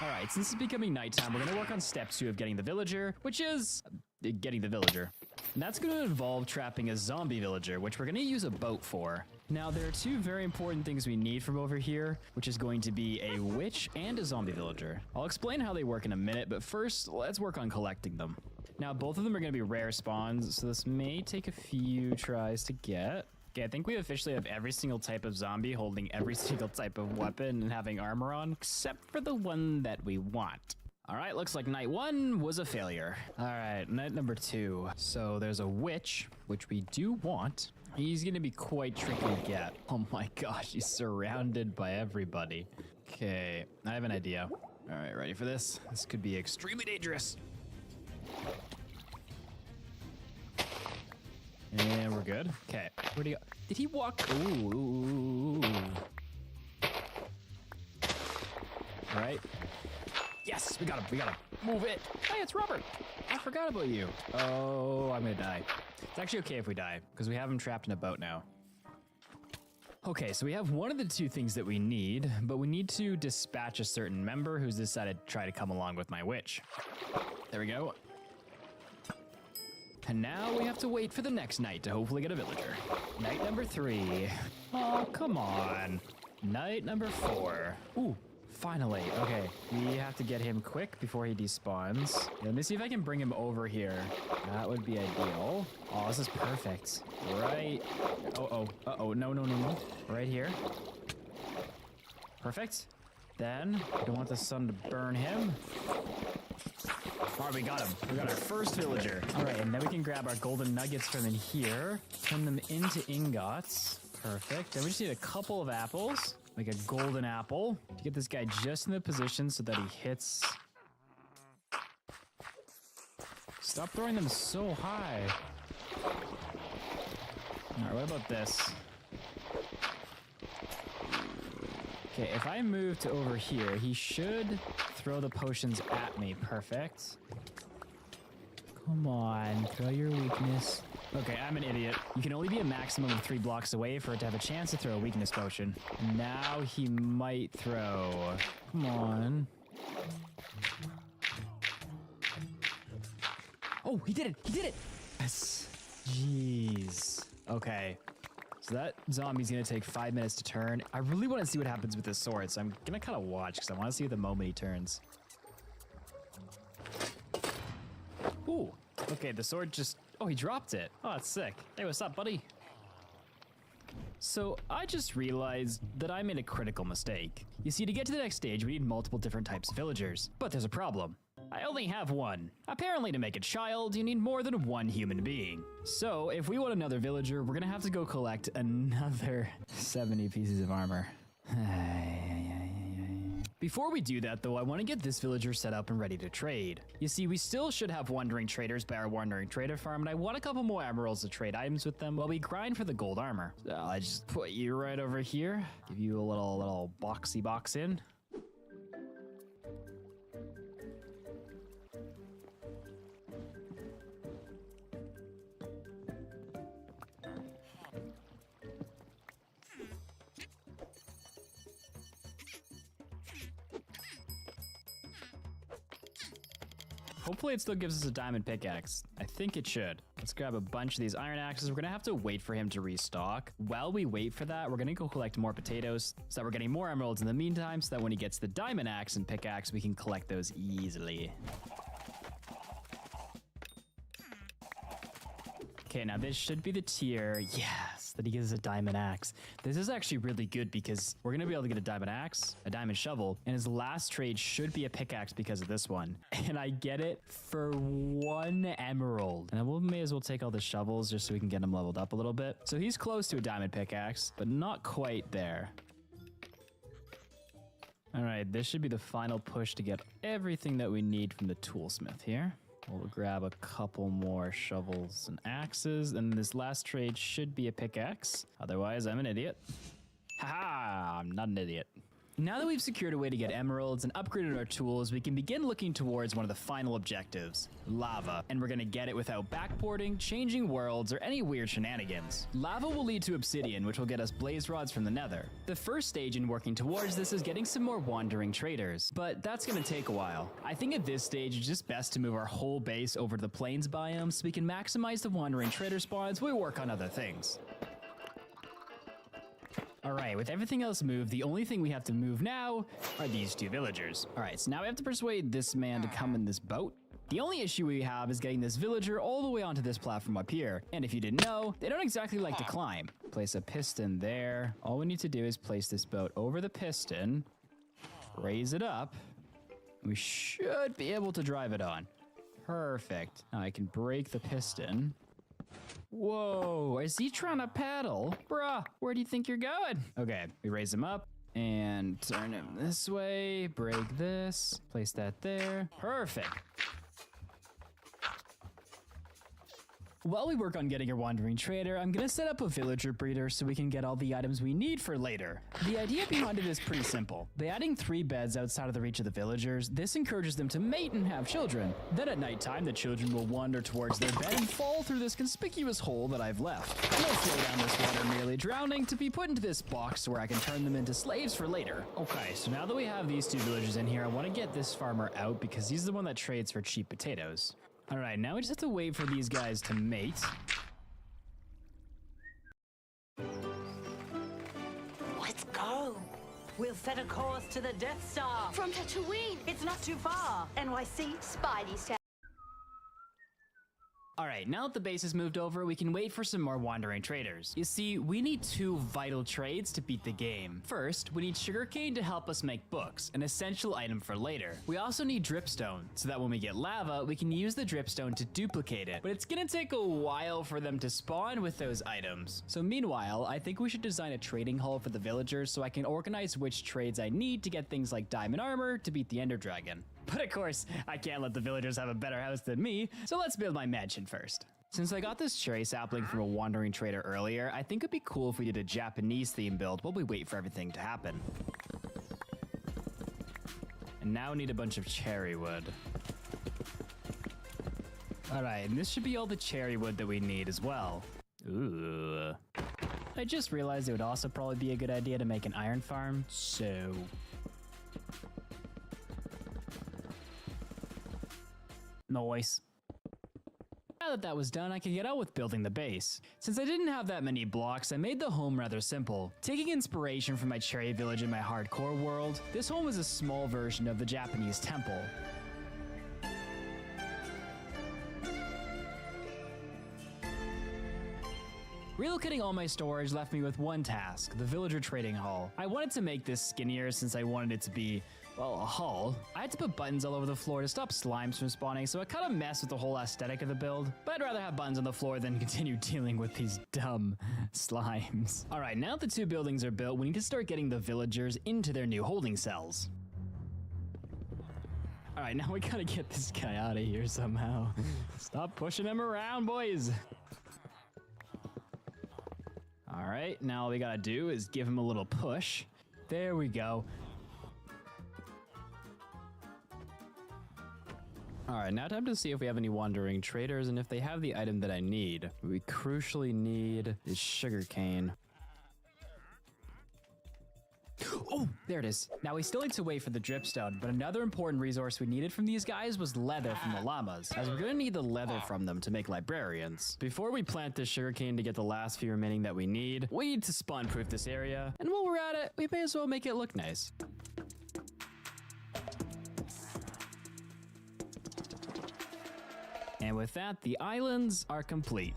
All right, since it's becoming nighttime, we're gonna work on step 2 of getting the villager, which is getting the villager. And that's gonna involve trapping a zombie villager, which we're gonna use a boat for. Now, there are 2 very important things we need from over here, which is going to be a witch and a zombie villager. I'll explain how they work in a minute, but first, let's work on collecting them. Now, both of them are gonna be rare spawns, so this may take a few tries to get. Okay, I think we officially have every single type of zombie holding every single type of weapon and having armor on, except for the one that we want. All right, looks like night 1 was a failure. All right, night number 2. So there's a witch, which we do want. He's gonna be quite tricky to get. Oh my gosh, he's surrounded by everybody. Okay, I have an idea. All right, ready for this? This could be extremely dangerous. And we're good. Okay, where'd he go? Did he walk? Ooh. All right. Yes, we got him. We got him. Move it. Hey, it's Robert. I forgot about you. Oh, I'm gonna die. It's actually okay if we die, because we have him trapped in a boat now. Okay, so we have one of the 2 things that we need, but we need to dispatch a certain member who's decided to try to come along with my witch. There we go. And now we have to wait for the next night to hopefully get a villager. Night number 3. Oh, come on. Night number 4. Ooh, finally. Okay, we have to get him quick before he despawns. Let me see if I can bring him over here. That would be ideal. Oh, this is perfect. Right. Uh-oh, no. Right here. Perfect. Then, I don't want the sun to burn him. All right, we got him. We got our first villager. All right, and then we can grab our golden nuggets from in here, turn them into ingots. Perfect. Then we just need a couple of apples, like a golden apple, to get this guy just in the position so that he hits. Stop throwing them so high. All right, what about this? Okay, if I move to over here, he should throw the potions at me. Perfect. Come on, throw your weakness. Okay, I'm an idiot. You can only be a maximum of 3 blocks away for it to have a chance to throw a weakness potion. Now he might throw. Come on. Oh, he did it! He did it! Yes. Jeez. Okay. So that zombie's gonna take 5 minutes to turn. I really want to see what happens with this sword, so I'm gonna kind of watch because I want to see the moment he turns. Ooh, okay, the sword just, oh, he dropped it. Oh, that's sick. Hey, what's up, buddy? So I just realized that I made a critical mistake. You see, to get to the next stage, we need multiple different types of villagers. But there's a problem. I only have one. Apparently, to make a child, you need more than 1 human being. So if we want another villager, we're gonna have to go collect another 70 pieces of armor. Before we do that, though, I want to get this villager set up and ready to trade. You see, we still should have wandering traders by our wandering trader farm, and I want a couple more emeralds to trade items with them while we grind for the gold armor. So I just put you right over here, give you a little boxy box in. Hopefully it still gives us a diamond pickaxe. I think it should. Let's grab a bunch of these iron axes. We're gonna have to wait for him to restock. While we wait for that, we're gonna go collect more potatoes so that we're getting more emeralds in the meantime, so that when he gets the diamond axe and pickaxe, we can collect those easily. Okay, now this should be the tier. Yes, that he gives us a diamond axe. This is actually really good because we're going to be able to get a diamond axe, a diamond shovel, and his last trade should be a pickaxe because of this one. And I get it for 1 emerald. And we may as well take all the shovels just so we can get him leveled up a little bit. So he's close to a diamond pickaxe, but not quite there. All right, this should be the final push to get everything that we need from the toolsmith here. We'll grab a couple more shovels and axes, and this last trade should be a pickaxe. Otherwise, I'm an idiot. Haha, I'm not an idiot. Now that we've secured a way to get emeralds and upgraded our tools, we can begin looking towards one of the final objectives, lava. And we're gonna get it without backporting, changing worlds, or any weird shenanigans. Lava will lead to obsidian, which will get us blaze rods from the nether. The first stage in working towards this is getting some more wandering traders, but that's gonna take a while. I think at this stage, it's just best to move our whole base over to the plains biome so we can maximize the wandering trader spawns while we work on other things. Alright, with everything else moved, the only thing we have to move now are these 2 villagers. Alright, so now we have to persuade this man to come in this boat. The only issue we have is getting this villager all the way onto this platform up here. And if you didn't know, they don't exactly like to climb. Place a piston there. All we need to do is place this boat over the piston, raise it up. We should be able to drive it on. Perfect. Now I can break the piston. Whoa, is he trying to paddle? Bruh, where do you think you're going? Okay, we raise him up and turn him this way, break this, place that there. Perfect. While we work on getting our wandering trader, I'm gonna set up a villager breeder so we can get all the items we need for later. The idea behind it is pretty simple. By adding 3 beds outside of the reach of the villagers, this encourages them to mate and have children. Then at nighttime, the children will wander towards their bed and fall through this conspicuous hole that I've left. And they'll flow down this water merely drowning to be put into this box where I can turn them into slaves for later. Okay, so now that we have these 2 villagers in here, I want to get this farmer out because he's the one that trades for cheap potatoes. All right, now we just have to wait for these guys to mate. Let's go. We'll set a course to the Death Star. From Tatooine. It's not too far. NYC. Spidey's town. Alright, now that the base has moved over, we can wait for some more wandering traders. You see, we need 2 vital trades to beat the game. First, we need sugarcane to help us make books, an essential item for later. We also need dripstone, so that when we get lava, we can use the dripstone to duplicate it. But it's gonna take a while for them to spawn with those items. So meanwhile, I think we should design a trading hall for the villagers so I can organize which trades I need to get things like diamond armor to beat the Ender Dragon. But of course, I can't let the villagers have a better house than me, so let's build my mansion first. Since I got this cherry sapling from a wandering trader earlier, I think it'd be cool if we did a Japanese theme build while we wait for everything to happen. And now we need a bunch of cherry wood. Alright, and this should be all the cherry wood that we need as well. Ooh. I just realized it would also probably be a good idea to make an iron farm, so... Nice. Now that that was done, I could get out with building the base. Since I didn't have that many blocks, I made the home rather simple. Taking inspiration from my cherry village in my hardcore world, this home is a small version of the Japanese temple. Relocating all my storage left me with one task, the villager trading hall. I wanted to make this skinnier since I wanted it to be, well, a hall. I had to put buttons all over the floor to stop slimes from spawning, so it kind of messed with the whole aesthetic of the build. But I'd rather have buttons on the floor than continue dealing with these dumb slimes. All right, now that the 2 buildings are built, we need to start getting the villagers into their new holding cells. All right, now we gotta get this guy out of here somehow. Stop pushing him around, boys. All right, now all we gotta do is give him a little push. There we go. All right, now time to see if we have any wandering traders and if they have the item that I need. We crucially need is sugarcane. Oh, there it is. Now we still need to wait for the dripstone, but another important resource we needed from these guys was leather from the llamas, as we're gonna need the leather from them to make librarians. Before we plant this sugarcane to get the last few remaining that we need to spawn-proof this area, and while we're at it, we may as well make it look nice. And with that, the islands are complete.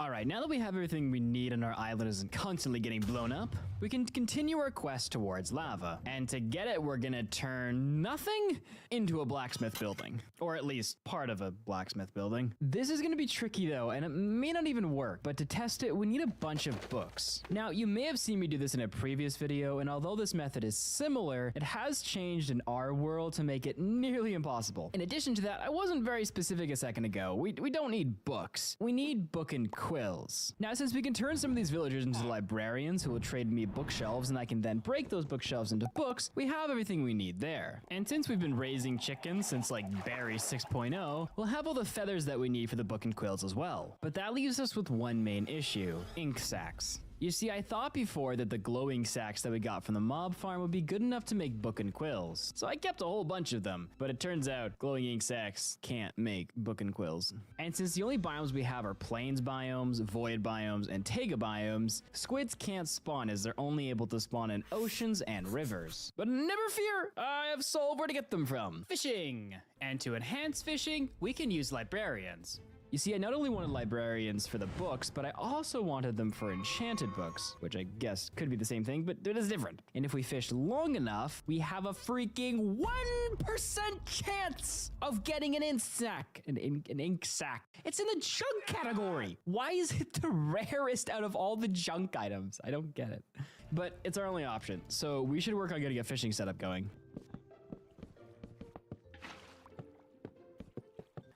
All right, now that we have everything we need and our island isn't constantly getting blown up, we can continue our quest towards lava. And to get it, we're gonna turn nothing into a blacksmith building. Or at least part of a blacksmith building. This is gonna be tricky though, and it may not even work, but to test it, we need a bunch of books. Now, you may have seen me do this in a previous video, and although this method is similar, it has changed in our world to make it nearly impossible. In addition to that, I wasn't very specific a second ago. We don't need books. We need book and quills. Now, since we can turn some of these villagers into librarians who will trade me bookshelves and I can then break those bookshelves into books, we have everything we need there. And since we've been raising chickens since like Barry 6.0, we'll have all the feathers that we need for the book and quills as well. But that leaves us with one main issue: ink sacks. You see, I thought before that the glowing sacks that we got from the mob farm would be good enough to make book and quills. So I kept a whole bunch of them, but it turns out glowing ink sacks can't make book and quills. And since the only biomes we have are plains biomes, void biomes, and taiga biomes, squids can't spawn as they're only able to spawn in oceans and rivers. But never fear, I have solved where to get them from. Fishing! And to enhance fishing, we can use librarians. You see, I not only wanted librarians for the books, but I also wanted them for enchanted books, which I guess could be the same thing, but it is different. And if we fish long enough, we have a freaking 1% chance of getting an ink sack. An ink sack. It's in the junk category. Why is it the rarest out of all the junk items? I don't get it. But it's our only option, so we should work on getting a fishing setup going.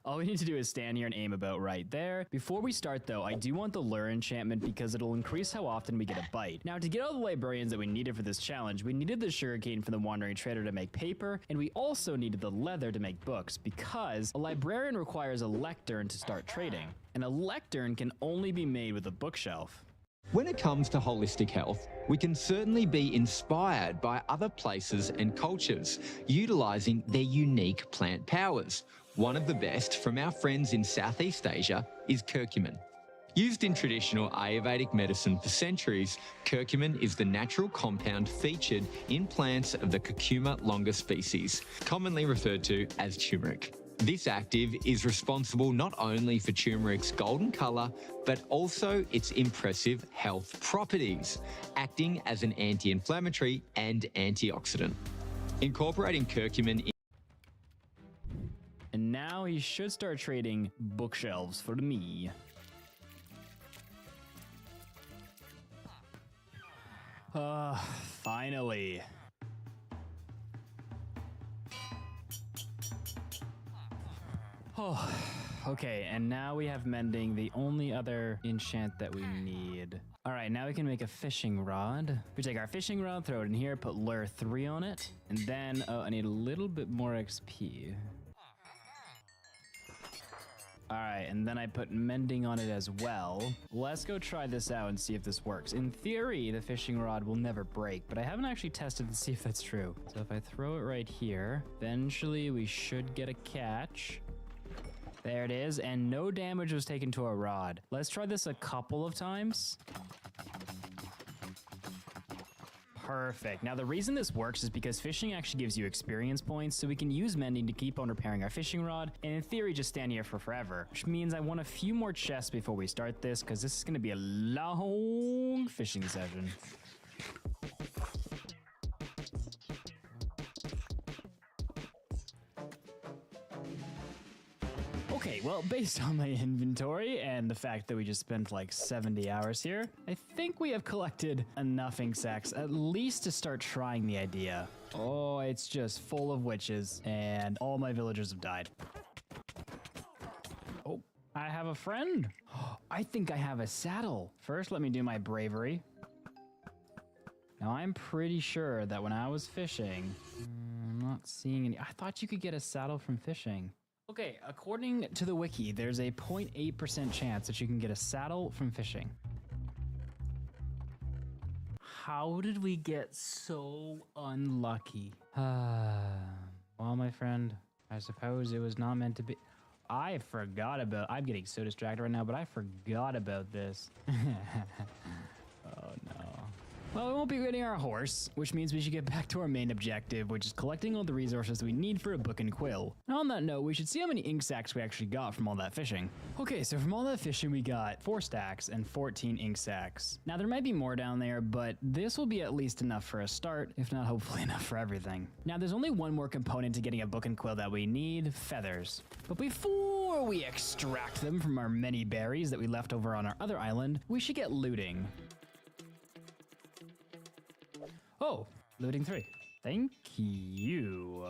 All we need to do is stand here and aim about right there. Before we start though, I do want the lure enchantment because it'll increase how often we get a bite. Now, to get all the librarians that we needed for this challenge, we needed the sugarcane from the wandering trader to make paper, and we also needed the leather to make books because a librarian requires a lectern to start trading, and a lectern can only be made with a bookshelf. When it comes to holistic health, we can certainly be inspired by other places and cultures, utilising their unique plant powers. One of the best from our friends in Southeast Asia is curcumin. Used in traditional Ayurvedic medicine for centuries, curcumin is the natural compound featured in plants of the Curcuma longa species, commonly referred to as turmeric. This active is responsible not only for turmeric's golden colour, but also its impressive health properties, acting as an anti-inflammatory and antioxidant. Incorporating curcumin And now he should start trading bookshelves for me. Finally. Oh, okay, and now we have mending, the only other enchant that we need. All right, now we can make a fishing rod. We take our fishing rod, throw it in here, put lure 3 on it, and then, I need a little bit more XP. All right, and then I put mending on it as well. Let's go try this out and see if this works. In theory, the fishing rod will never break, but I haven't actually tested to see if that's true. So if I throw it right here, eventually we should get a catch. There it is, and no damage was taken to our rod. Let's try this a couple of times. Perfect. Now, the reason this works is because fishing actually gives you experience points, so we can use mending to keep on repairing our fishing rod, and in theory, just stand here for forever, which means I want a few more chests before we start this, because this is going to be a long fishing session. Okay, well, based on my inventory and the fact that we just spent like 70 hours here, I think we have collected enough ink sacks, at least to start trying the idea. Oh, it's just full of witches, and all my villagers have died. Oh, I have a friend. I think I have a saddle. First, let me do my bravery. Now, I'm pretty sure that when I was fishing, I'm not seeing any. I thought you could get a saddle from fishing. Okay, according to the wiki, there's a 0.8% chance that you can get a saddle from fishing. How did we get so unlucky? Well, my friend, I suppose it was not meant to be. I forgot about, I'm getting so distracted right now, but I forgot about this. Oh no. Well, we won't be getting our horse, which means we should get back to our main objective, which is collecting all the resources we need for a book and quill. And on that note, we should see how many ink sacks we actually got from all that fishing. Okay, so from all that fishing, we got 4 stacks and 14 ink sacks. Now, there might be more down there, but this will be at least enough for a start, if not hopefully enough for everything. Now, there's only one more component to getting a book and quill that we need, feathers. But before we extract them from our many berries that we left over on our other island, we should get looting. Oh, looting 3. Thank you.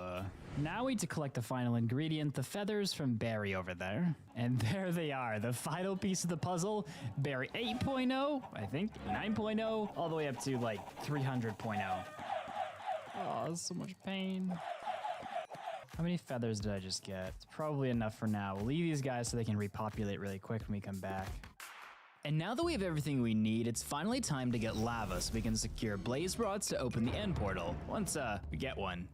Now we need to collect the final ingredient, the feathers from Barry over there. And there they are, the final piece of the puzzle. Barry 8.0, I think, 9.0, all the way up to like 300.0. Oh, so much pain. How many feathers did I just get? It's probably enough for now. We'll leave these guys so they can repopulate really quick when we come back. And now that we have everything we need, it's finally time to get lava so we can secure blaze rods to open the end portal, once we get one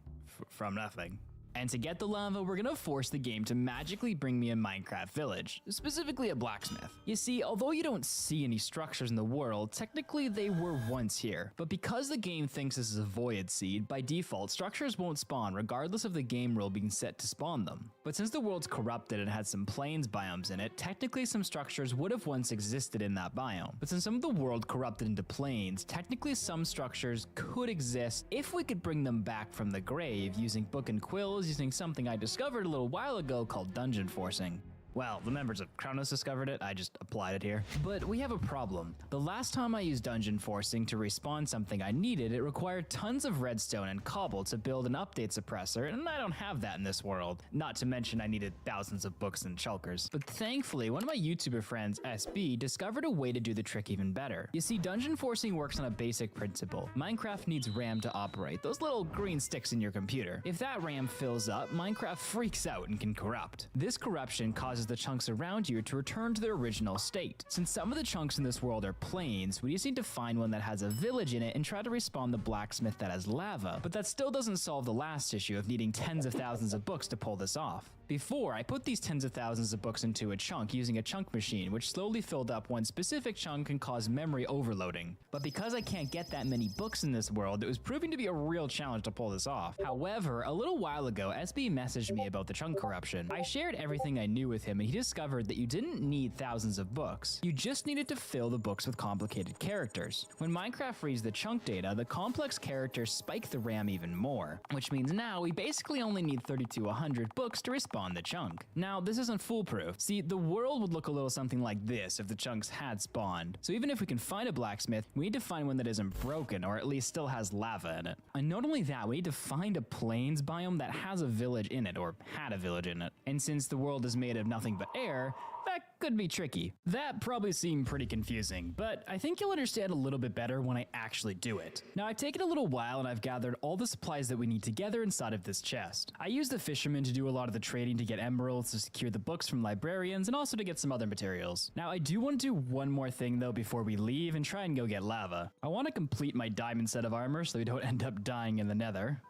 from nothing. And to get the lava, we're gonna force the game to magically bring me a Minecraft village, specifically a blacksmith. You see, although you don't see any structures in the world, technically they were once here. But because the game thinks this is a void seed, by default, structures won't spawn regardless of the game rule being set to spawn them. But since the world's corrupted and had some plains biomes in it, technically some structures would have once existed in that biome. But since some of the world corrupted into plains, technically some structures could exist if we could bring them back from the grave using book and quills, using something I discovered a little while ago called dungeon forcing. Well, the members of Kronos discovered it, I just applied it here. But we have a problem. The last time I used dungeon forcing to respawn something I needed, it required tons of redstone and cobble to build an update suppressor, and I don't have that in this world. Not to mention I needed thousands of books and shulkers. But thankfully, one of my YouTuber friends, SB, discovered a way to do the trick even better. You see, dungeon forcing works on a basic principle. Minecraft needs RAM to operate, those little green sticks in your computer. If that RAM fills up, Minecraft freaks out and can corrupt. This corruption causes the chunks around you to return to their original state. Since some of the chunks in this world are plains, we just need to find one that has a village in it and try to respawn the blacksmith that has lava. But that still doesn't solve the last issue of needing tens of thousands of books to pull this off. Before, I put these tens of thousands of books into a chunk using a chunk machine, which slowly filled up one specific chunk and caused memory overloading. But because I can't get that many books in this world, it was proving to be a real challenge to pull this off. However, a little while ago, SB messaged me about the chunk corruption. I shared everything I knew with him, and he discovered that you didn't need thousands of books. You just needed to fill the books with complicated characters. When Minecraft reads the chunk data, the complex characters spike the RAM even more, which means now we basically only need 30 to 100 books to respawn the chunk. Now, this isn't foolproof. See, the world would look a little something like this if the chunks had spawned. So even if we can find a blacksmith, we need to find one that isn't broken, or at least still has lava in it. And not only that, we need to find a plains biome that has a village in it, or had a village in it. And since the world is made of nothing but air, that could be tricky. That probably seemed pretty confusing, but I think you'll understand a little bit better when I actually do it. Now, I've taken a little while and I've gathered all the supplies that we need together inside of this chest. I used the fisherman to do a lot of the trading to get emeralds, to secure the books from librarians, and also to get some other materials. Now, I do want to do one more thing though before we leave and try and go get lava. I want to complete my diamond set of armor so we don't end up dying in the nether.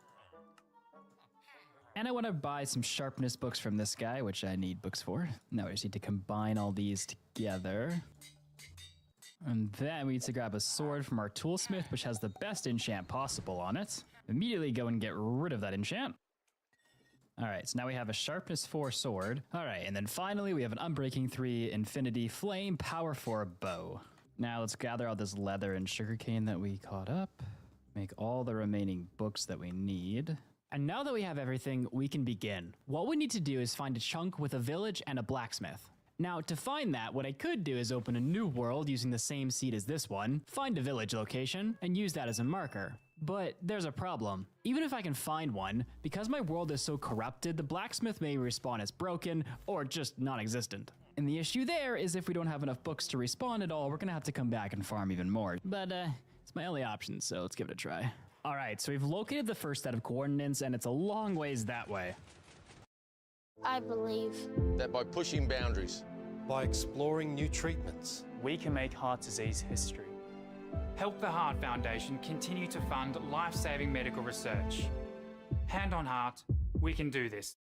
And I want to buy some sharpness books from this guy, which I need books for. Now I just need to combine all these together. And then we need to grab a sword from our toolsmith, which has the best enchant possible on it. Immediately go and get rid of that enchant. All right, so now we have a sharpness 4 sword. All right, and then finally we have an unbreaking 3 infinity flame power 4 bow. Now let's gather all this leather and sugarcane that we caught up. Make all the remaining books that we need. And now that we have everything, we can begin. What we need to do is find a chunk with a village and a blacksmith. Now, to find that, what I could do is open a new world using the same seed as this one, find a village location, and use that as a marker. But there's a problem. Even if I can find one, because my world is so corrupted, the blacksmith may respawn as broken or just non-existent. And the issue there is if we don't have enough books to respawn at all, we're gonna have to come back and farm even more. But it's my only option, so let's give it a try. All right, so we've located the first set of coordinates, and it's a long ways that way. I believe that by pushing boundaries, by exploring new treatments, we can make heart disease history. Help the Heart Foundation continue to fund life-saving medical research. Hand on heart, we can do this.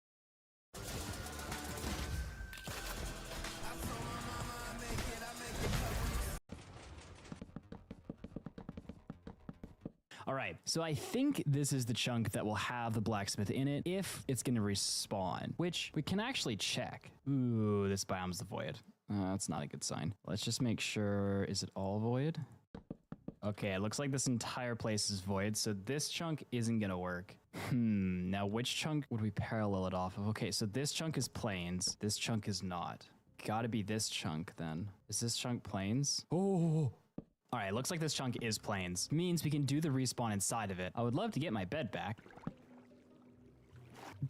All right, so I think this is the chunk that will have the blacksmith in it if it's gonna respawn, which we can actually check. Ooh, this biome's the void. That's not a good sign. Let's just make sure, is it all void? Okay, it looks like this entire place is void, so this chunk isn't gonna work. Now which chunk would we parallel it off of? Okay, so this chunk is plains, this chunk is not. Gotta be this chunk then. Is this chunk plains? Oh! All right, looks like this chunk is plains. Means we can do the respawn inside of it. I would love to get my bed back.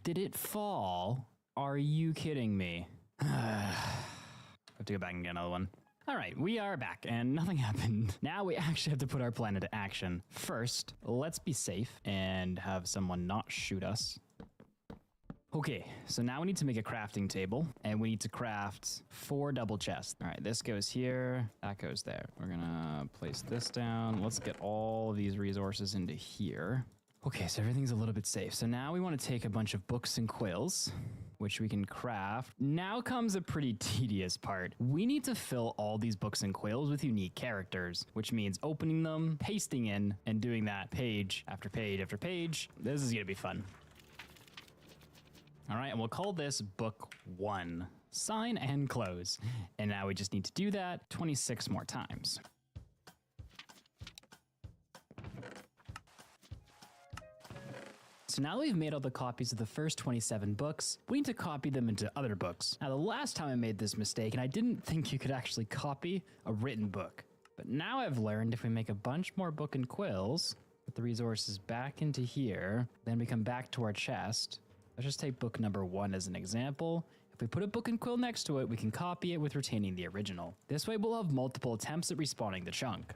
Did it fall? Are you kidding me? I have to go back and get another one. All right, we are back and nothing happened. Now we actually have to put our plan into action. First, let's be safe and have someone not shoot us. Okay, so now we need to make a crafting table and we need to craft 4 double chests. All right, this goes here, that goes there. We're gonna place this down. Let's get all of these resources into here. Okay, so everything's a little bit safe. So now we want to take a bunch of books and quills, which we can craft. Now comes a pretty tedious part. We need to fill all these books and quills with unique characters, which means opening them, pasting in, and doing that page after page after page. This is gonna be fun. All right, and we'll call this book 1. Sign and close. And now we just need to do that 26 more times. So now that we've made all the copies of the first 27 books, we need to copy them into other books. Now, the last time I made this mistake, and I didn't think you could actually copy a written book. But now I've learned if we make a bunch more book and quills, put the resources back into here, then we come back to our chest. Let's just take book number 1 as an example. If we put a book and quill next to it, we can copy it with retaining the original. This way we'll have multiple attempts at respawning the chunk.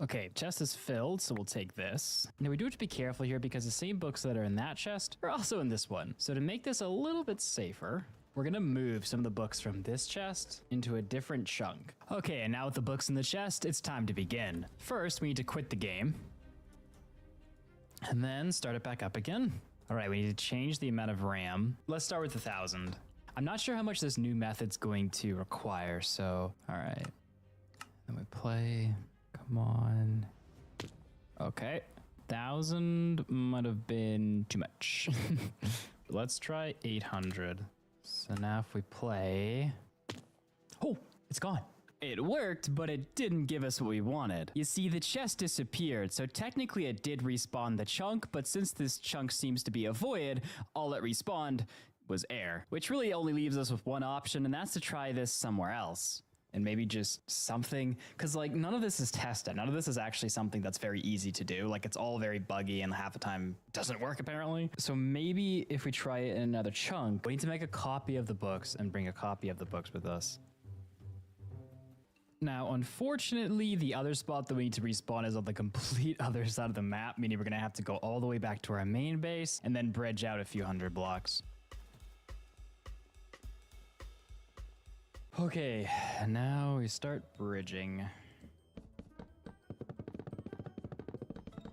Okay, chest is filled, so we'll take this. Now we do have to be careful here because the same books that are in that chest are also in this one. So to make this a little bit safer, we're gonna move some of the books from this chest into a different chunk. Okay, and now with the books in the chest, it's time to begin. First, we need to quit the game. And then start it back up again. All right, we need to change the amount of RAM. Let's start with 1,000. I'm not sure how much this new method's going to require, so, all right. Then we play, come on. Okay, 1,000 might have been too much. Let's try 800. So now if we play, oh, it's gone. It worked, but it didn't give us what we wanted. You see, the chest disappeared, so technically it did respawn the chunk, but since this chunk seems to be a void, all it respawned was air, which really only leaves us with one option, and that's to try this somewhere else. And maybe just something, because like none of this is tested. None of this is actually something that's very easy to do. Like it's all very buggy and half the time doesn't work apparently. So maybe if we try it in another chunk, we need to make a copy of the books and bring a copy of the books with us. Now, unfortunately, the other spot that we need to respawn is on the complete other side of the map, meaning we're gonna have to go all the way back to our main base and then bridge out a few hundred blocks. Okay, now we start bridging.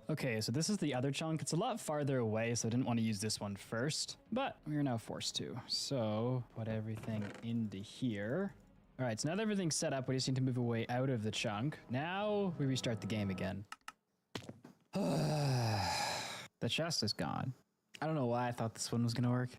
Okay, so this is the other chunk. It's a lot farther away, so I didn't want to use this one first, but we're now forced to. So put everything into here. All right, so now that everything's set up, we just need to move away out of the chunk. Now we restart the game again. The chest is gone. I don't know why I thought this one was gonna work.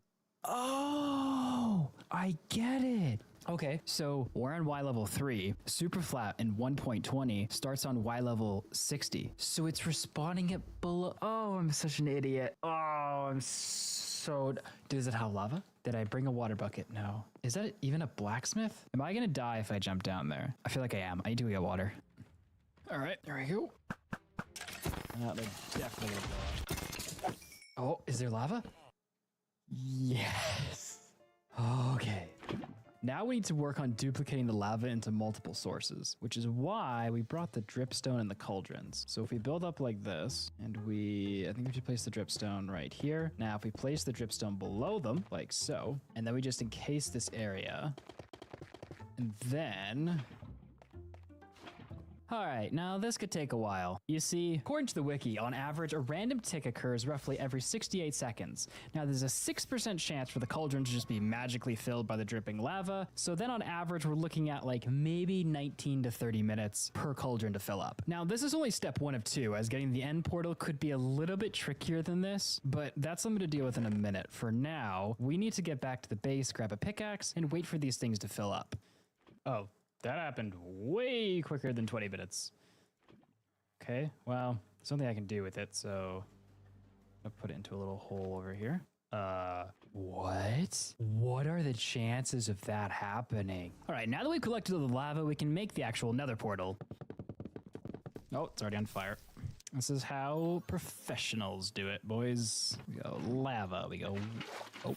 Oh, I get it. Okay, so we're on Y level 3. Super flat in 1.20 starts on Y level 60. So it's respawning it below. Oh, I'm such an idiot. Oh, I'm so... Does it have lava? Did I bring a water bucket? No. Is that even a blacksmith? Am I gonna die if I jump down there? I feel like I am. I need to get water. All right, there we go. They're definitely gonna blow up. Oh, is there lava? Yes. Okay. Now we need to work on duplicating the lava into multiple sources, which is why we brought the dripstone and the cauldrons. So if we build up like this, and I think we should place the dripstone right here. Now, if we place the dripstone below them, like so, and then we just encase this area, and then Alright, now this could take a while. You see, according to the wiki, on average, a random tick occurs roughly every 68 seconds. Now there's a 6% chance for the cauldron to just be magically filled by the dripping lava, so then on average we're looking at like maybe 19 to 30 minutes per cauldron to fill up. Now this is only step 1 of 2, as getting the end portal could be a little bit trickier than this, but that's something to deal with in a minute. For now, we need to get back to the base, grab a pickaxe, and wait for these things to fill up. Oh. That happened way quicker than 20 minutes. Okay, well, there's something I can do with it, so I'll put it into a little hole over here. What? What are the chances of that happening? All right, now that we've collected all the lava, we can make the actual nether portal. Oh, it's already on fire. This is how professionals do it, boys. We go lava, we go... Oh,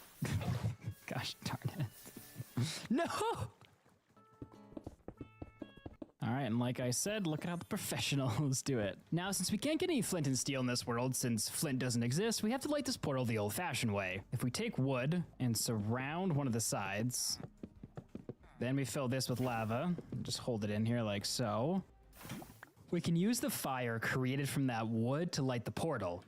gosh darn it. No! All right, and like I said, look at how the professionals do it. Now, since we can't get any flint and steel in this world, since flint doesn't exist, we have to light this portal the old-fashioned way. If we take wood and surround one of the sides, then we fill this with lava, just hold it in here like so. We can use the fire created from that wood to light the portal.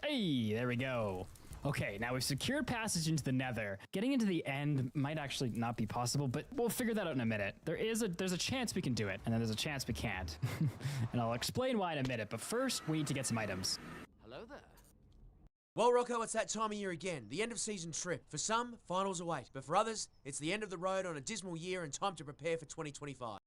Hey, there we go. Okay, now we've secured passage into the nether. Getting into the end might actually not be possible, but we'll figure that out in a minute. There's a chance we can do it, and then there's a chance we can't. And I'll explain why in a minute, but first, we need to get some items. Hello there. Well, Rocco, it's that time of year again. The end of season trip. For some, finals await, but for others, it's the end of the road on a dismal year and time to prepare for 2025.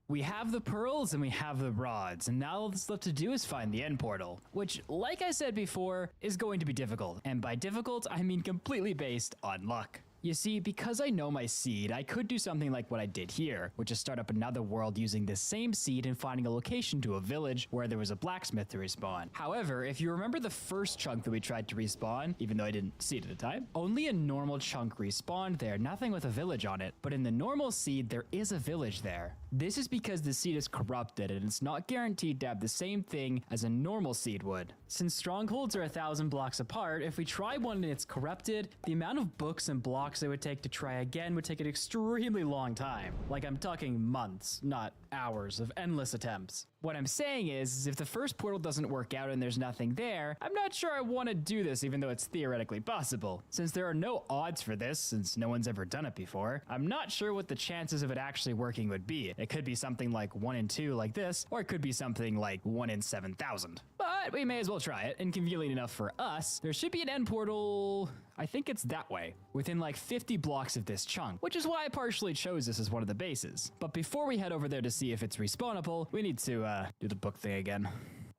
We have the pearls and we have the rods, and now all that's left to do is find the end portal, which, like I said before, is going to be difficult. And by difficult, I mean completely based on luck. You see, because I know my seed, I could do something like what I did here, which is start up another world using this same seed and finding a location to a village where there was a blacksmith to respawn. However, if you remember the first chunk that we tried to respawn, even though I didn't see it at the time, only a normal chunk respawned there, nothing with a village on it. But in the normal seed, there is a village there. This is because the seed is corrupted and it's not guaranteed to have the same thing as a normal seed would. Since strongholds are 1,000 blocks apart, if we try one and it's corrupted, the amount of books and blocks it would take to try again would take an extremely long time. Like, I'm talking months, not hours of endless attempts. What I'm saying is if the first portal doesn't work out and there's nothing there, I'm not sure I want to do this even though it's theoretically possible. Since there are no odds for this, since no one's ever done it before, I'm not sure what the chances of it actually working would be. It could be something like 1 in 2 like this, or it could be something like 1 in 7,000. But we may as well try it, and conveniently enough for us, there should be an end portal, I think it's that way, within like 50 blocks of this chunk, which is why I partially chose this as one of the bases. But before we head over there to see if it's respawnable, we need to do the book thing again.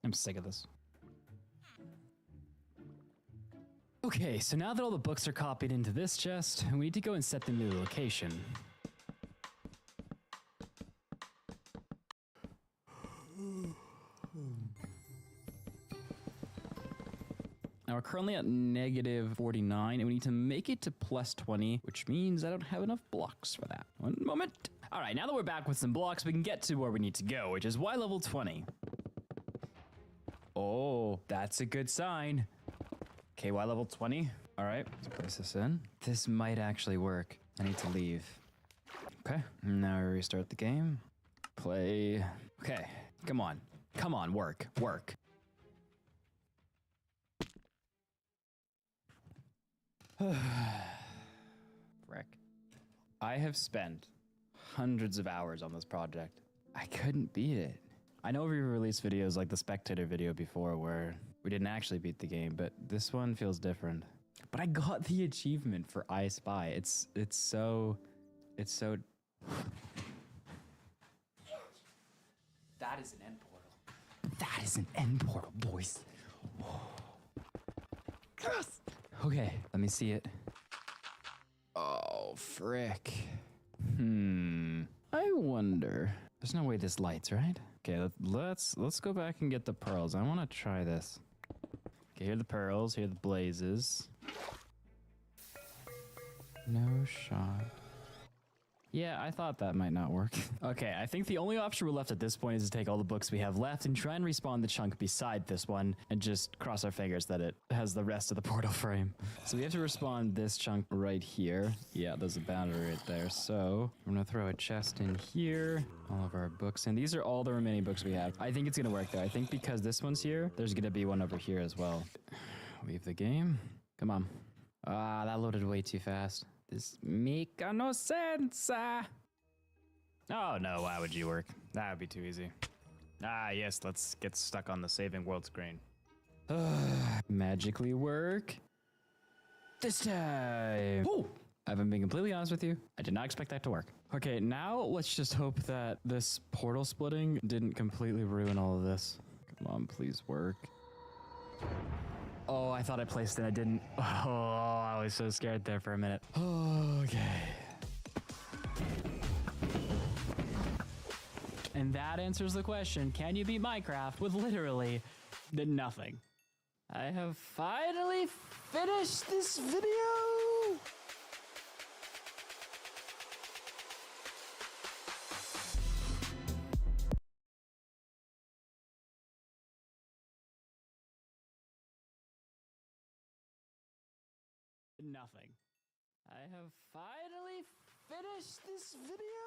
I'm sick of this. Okay, so now that all the books are copied into this chest, we need to go and set the new location. Now we're currently at -49, and we need to make it to +20, which means I don't have enough blocks for that. One moment. All right, now that we're back with some blocks, we can get to where we need to go, which is Y level 20. Oh, that's a good sign. Okay, Y level 20. All right, let's place this in. This might actually work. I need to leave. Okay, now we restart the game. Play. Okay, come on. Come on, work, work. Frick. I have spent hundreds of hours on this project. I couldn't beat it. I know we released videos like the Spectator video before where we didn't actually beat the game, but this one feels different. But I got the achievement for I Spy. It's so... That is an end portal. That is an end portal, boys. Yes! Okay, let me see it. Oh, frick. I wonder. There's no way this lights, right? Okay, let's go back and get the pearls. I want to try this. Okay, here are the pearls. Here are the blazes. No shot. Yeah, I thought that might not work. Okay, I think the only option we're left at this point is to take all the books we have left and try and respawn the chunk beside this one and just cross our fingers that it has the rest of the portal frame. So we have to respawn this chunk right here. Yeah, there's a boundary right there. So I'm gonna throw a chest in here, all of our books, and these are all the remaining books we have. I think it's gonna work though. I think because this one's here, there's gonna be one over here as well. Leave the game. Come on. Ah, that loaded way too fast. This make no sense. Oh no, why would you work? That would be too easy. Ah, yes, let's get stuck on the saving world screen. Magically work. This time. Whoa! I haven't been completely honest with you. I did not expect that to work. Okay, now let's just hope that this portal splitting didn't completely ruin all of this. Come on, please work. Oh, I thought I placed it. I didn't. Oh, I was so scared there for a minute. Okay. And that answers the question, can you beat Minecraft with literally nothing? I have finally finished this video! Nothing. I have finally finished this video!